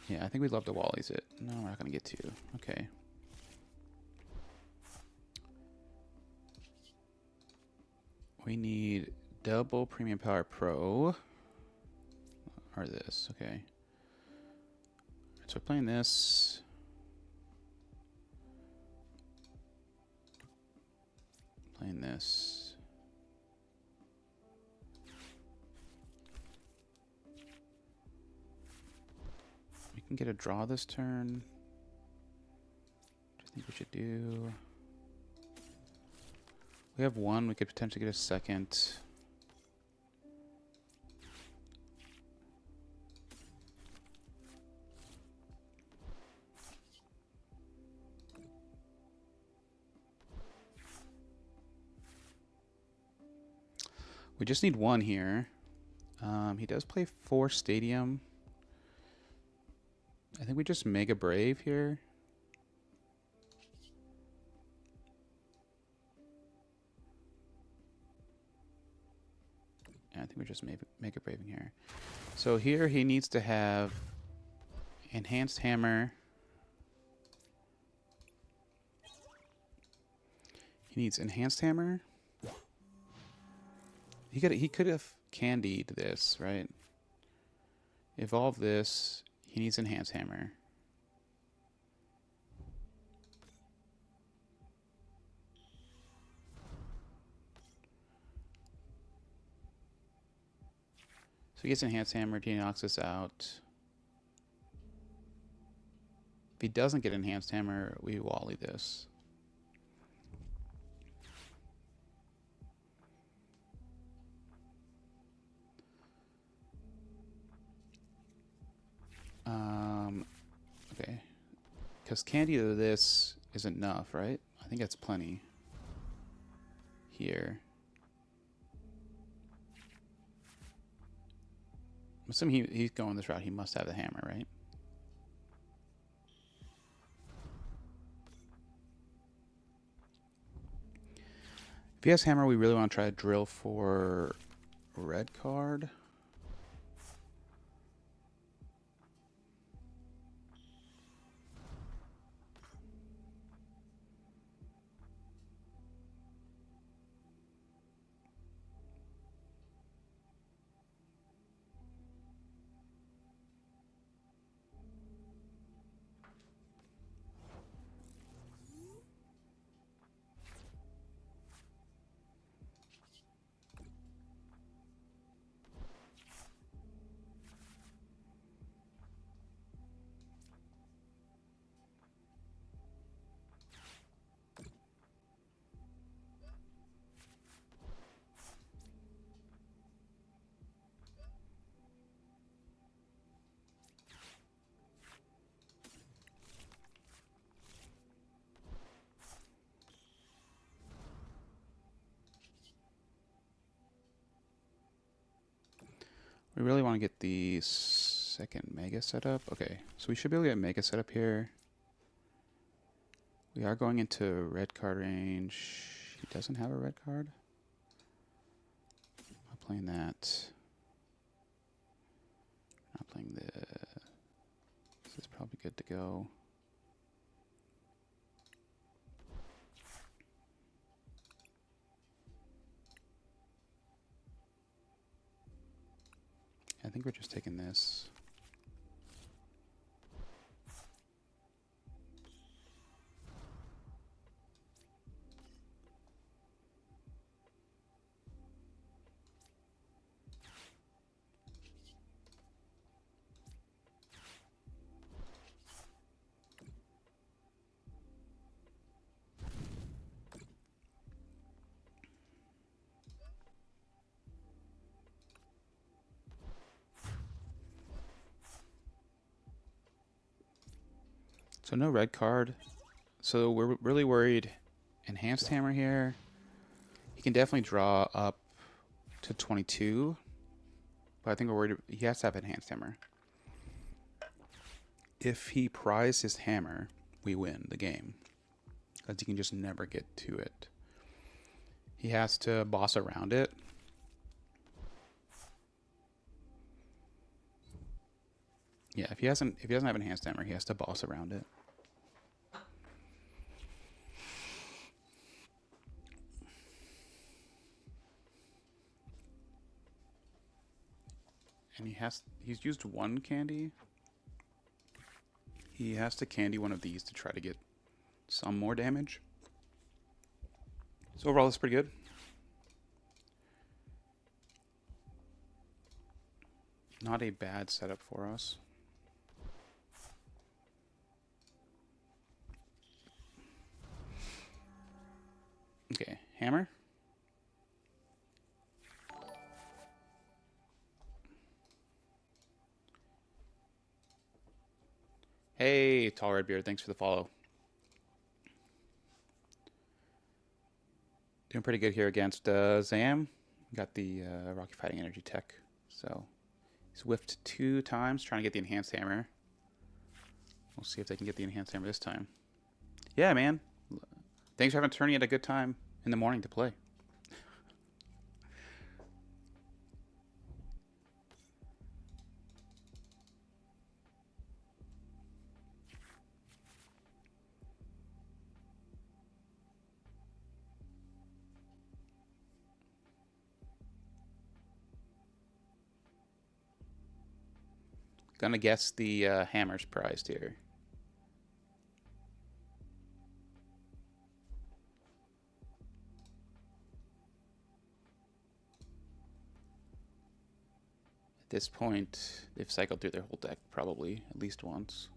Yeah, I think we'd love to Wally's it. No, we're not going to get to. Okay. We need double Premium Power Pro. Or this, okay. So we're playing this. Playing this. We can get a draw this turn. What do you think we should do? We have one. We could potentially get a second. We just need one here. He does play 4 Stadium. I think we just Mega Brave here. Yeah, I think we just Mega Braving here. So here he needs to have Enhanced Hammer. He needs Enhanced Hammer. He could have candied this, right? Evolve this. He needs Enhanced Hammer. So he gets Enhanced Hammer, he knocks this out. If he doesn't get Enhanced Hammer, we Wally this. Okay. Because candy to this is enough, right? I think that's plenty. Here. I'm assuming he's going this route. He must have the hammer, right? If he has hammer, we really want to try to drill for red card. We really want to get the second Mega set up. Okay, so we should be able to get Mega set up here. We are going into red card range. He doesn't have a red card. Not playing that. Not playing this. This is probably good to go. I think we're just taking this. So no red card. So we're really worried. Enhanced hammer here. He can definitely draw up to 22. But I think we're worried. He has to have enhanced hammer. If he pries his hammer, we win the game. Because he can just never get to it. He has to boss around it. Yeah, if he doesn't have enhanced hammer, he has to boss around it. And he's used one candy. He has to candy one of these to try to get some more damage. So overall, it's pretty good. Not a bad setup for us. Okay, hammer. Hey, Tall Red Beard, thanks for the follow. Doing pretty good here against Zam. Got the Rocky Fighting Energy tech. So he's whiffed 2 times trying to get the enhanced hammer. We'll see if they can get the enhanced hammer this time. Yeah, man. Thanks for having turning at a good time in the morning to play. Gonna guess the hammer's prized here. At this point, they've cycled through their whole deck probably at least once.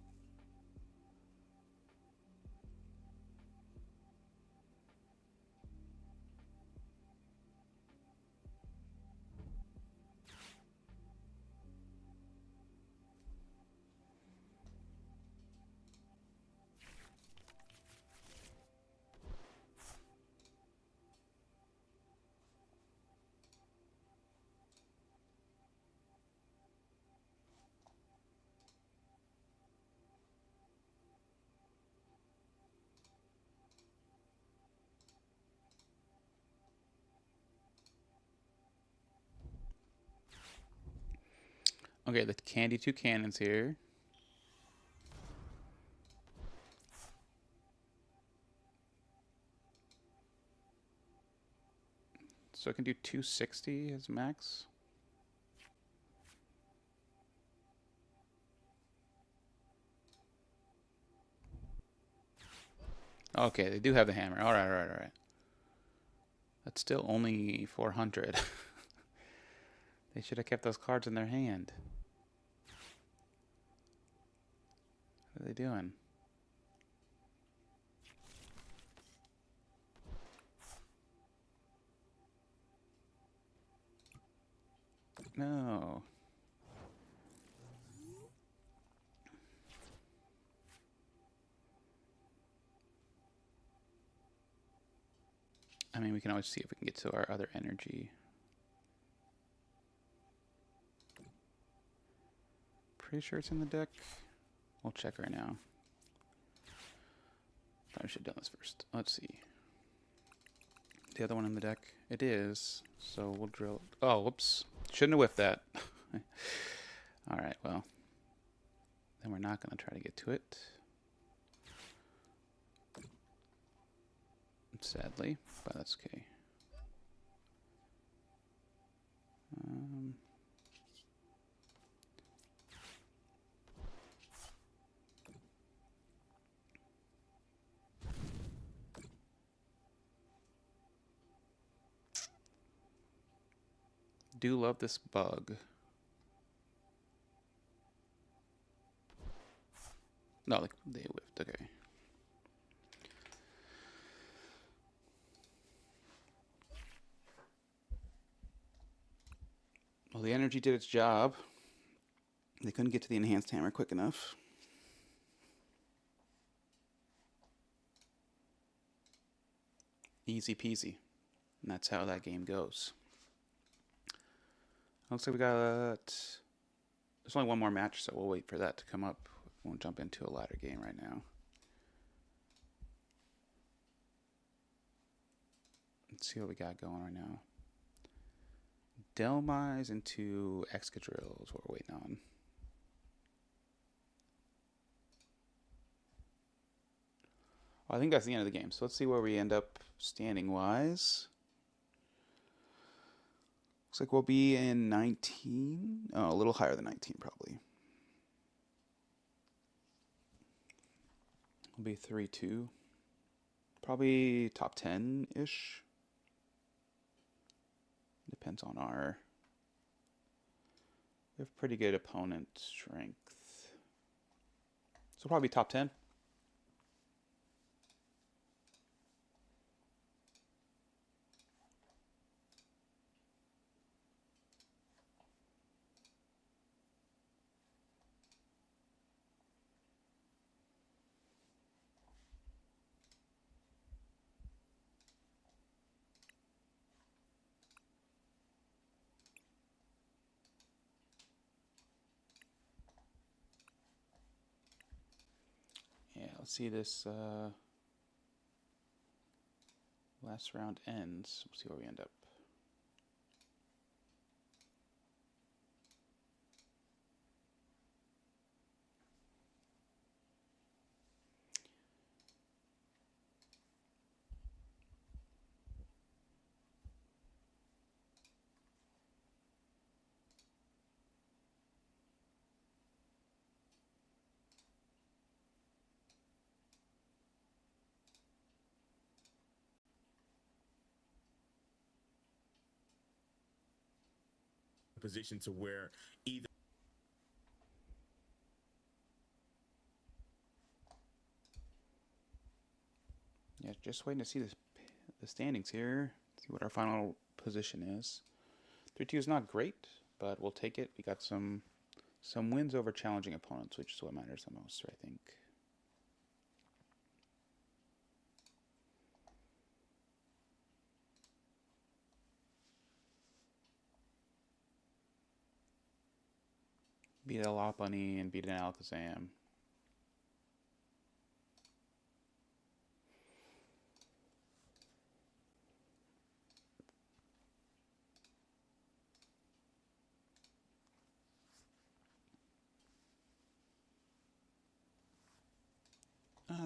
Okay, the candy 2 cannons here. So I can do 260 as max. Okay, they do have the hammer. All right, all right, all right. That's still only 400. They should have kept those cards in their hand. What are they doing? No. I mean, we can always see if we can get to our other energy. Pretty sure it's in the deck. We'll check right now. Probably should have done this first. Let's see. The other one in the deck. It is. So we'll drill. Oh, whoops. Shouldn't have whiffed that. Alright, well. Then we're not going to try to get to it. Sadly, but that's okay. Do love this bug. No, they whiffed. Okay. Well, the energy did its job. They couldn't get to the enhanced hammer quick enough. Easy peasy. And that's how that game goes. Looks like we got... There's only one more match, so we'll wait for that to come up. We won't jump into a ladder game right now. Let's see what we got going right now. Delmise into Excadrill is what we're waiting on. I think that's the end of the game. So let's see where we end up standing-wise. Looks like we'll be in 19. Oh, a little higher than 19, probably. We'll be 3-2. Probably top 10-ish. Depends on our... We have pretty good opponent strength. So probably top 10. Yeah, let's see this last round ends. We'll see where we end up. Position to where either Yeah, just waiting to see the standings here. See what our final position is. 3-2 is not great, but we'll take it. We got some wins over challenging opponents, which is what matters the most, I think. Beat a Lopunny and beat an Alakazam.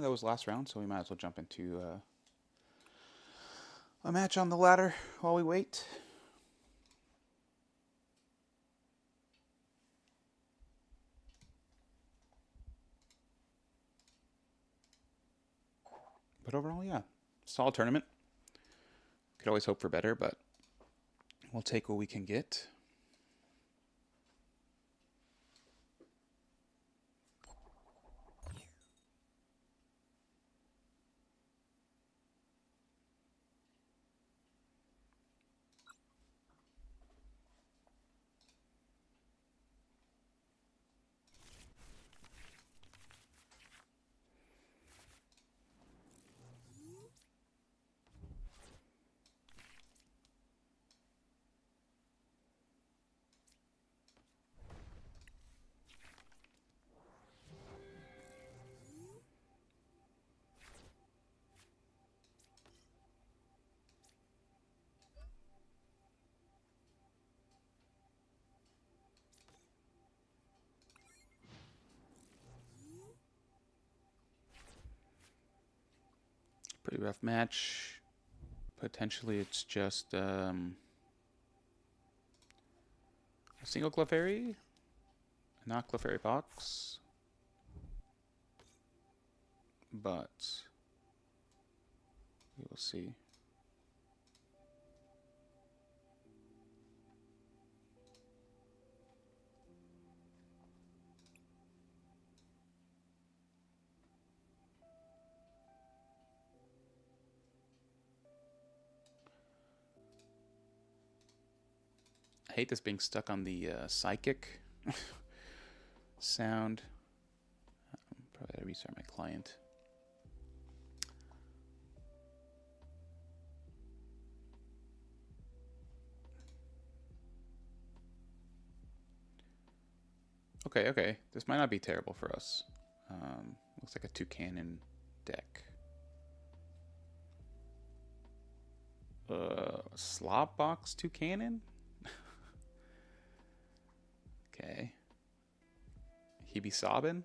That was last round, so we might as well jump into a match on the ladder while we wait. But overall, yeah, solid tournament. Could always hope for better, but we'll take what we can get. Pretty rough match. Potentially it's just a single Clefairy, not Clefairy box, but we will see. I hate this being stuck on the psychic sound. Probably gotta restart my client. Okay, okay. This might not be terrible for us. Looks like a 2-cannon deck. Slop box 2-cannon? Okay. He be sobbing?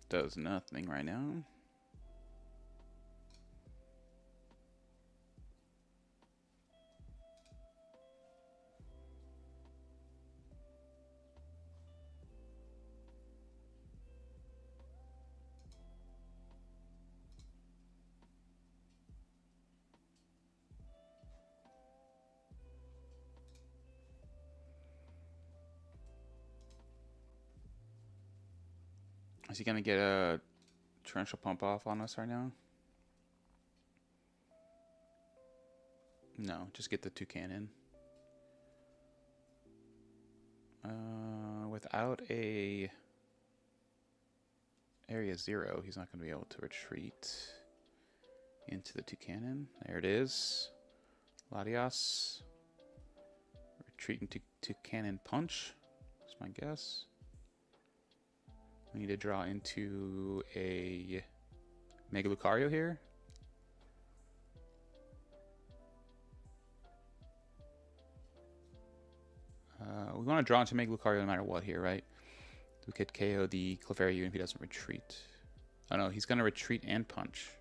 Does nothing right now. Is he gonna get a torrential pump off on us right now? No, just get the 2-cannon. Without a area 0, he's not gonna be able to retreat into the 2-cannon. There it is. Latias. Retreat into 2-cannon punch. That's my guess. We need to draw into a Mega Lucario here. We want to draw into Mega Lucario no matter what here, right? We could KO the Clefairy even if he doesn't retreat. Oh no, he's going to retreat and punch.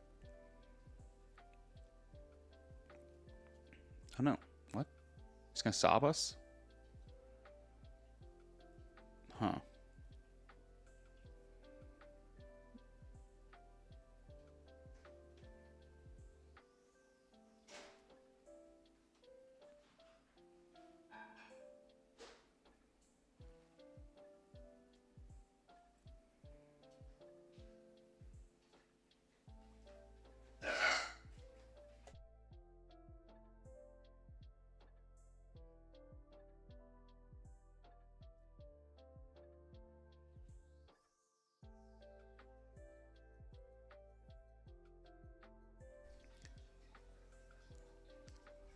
Oh no, what? He's going to sob us? Huh.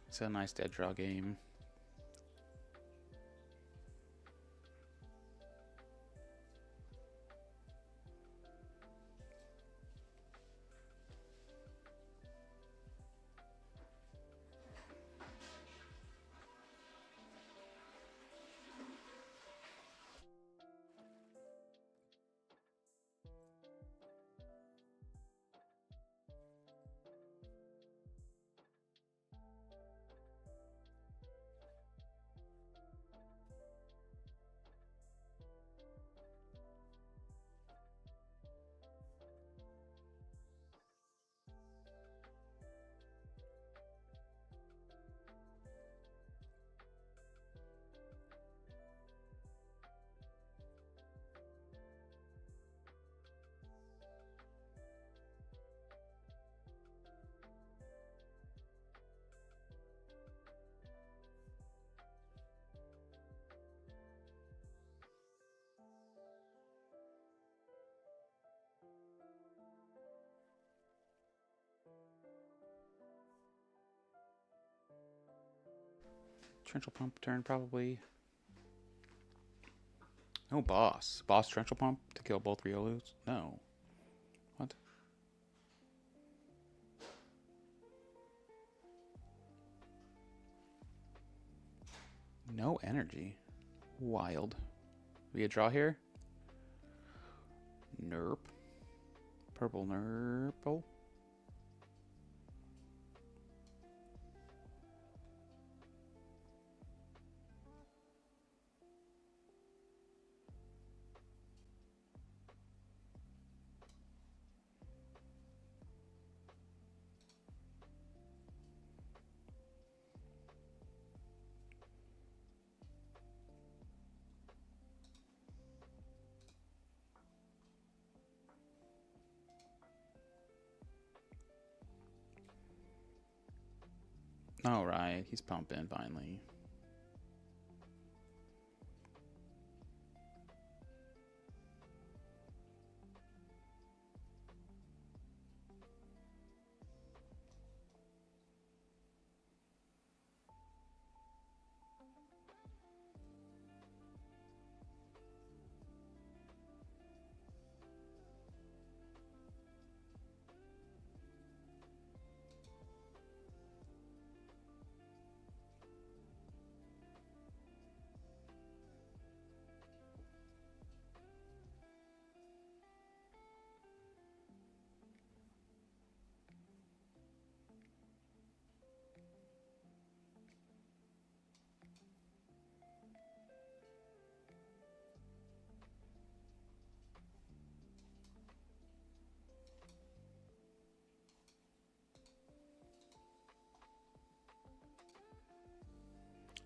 It's a nice dead draw game. Torrential Pump turn, probably. No boss. Boss Torrential Pump to kill both Riolus? No. No energy. Wild. We a draw here? Nerp. Purple nurple. All right, he's pumping finally.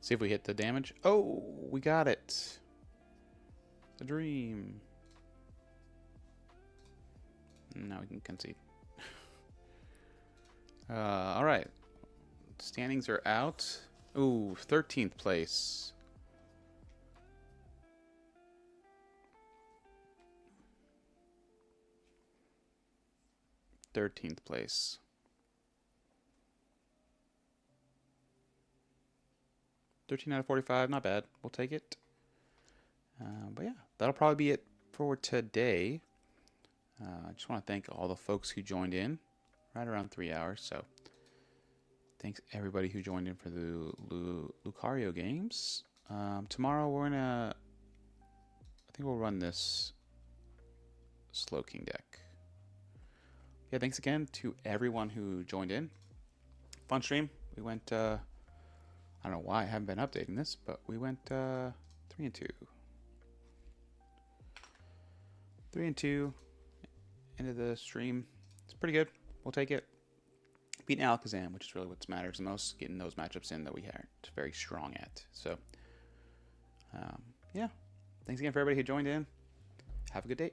See if we hit the damage. Oh, we got it. The dream. Now we can concede. All right. Standings are out. Ooh, 13th place. Thirteenth place. 13 out of 45, not bad. We'll take it. But yeah, that'll probably be it for today. I just want to thank all the folks who joined in, right around 3 hours. So thanks everybody who joined in for the Lucario games. Tomorrow we're gonna, I think we'll run this Slow King deck. Yeah, thanks again to everyone who joined in. Fun stream. We went. I don't know why I haven't been updating this, but we went 3-2. 3-2 into the stream. It's pretty good. We'll take it. Beating Alakazam, which is really what matters the most. Getting those matchups in that we aren't very strong at. So, yeah. Thanks again for everybody who joined in. Have a good day.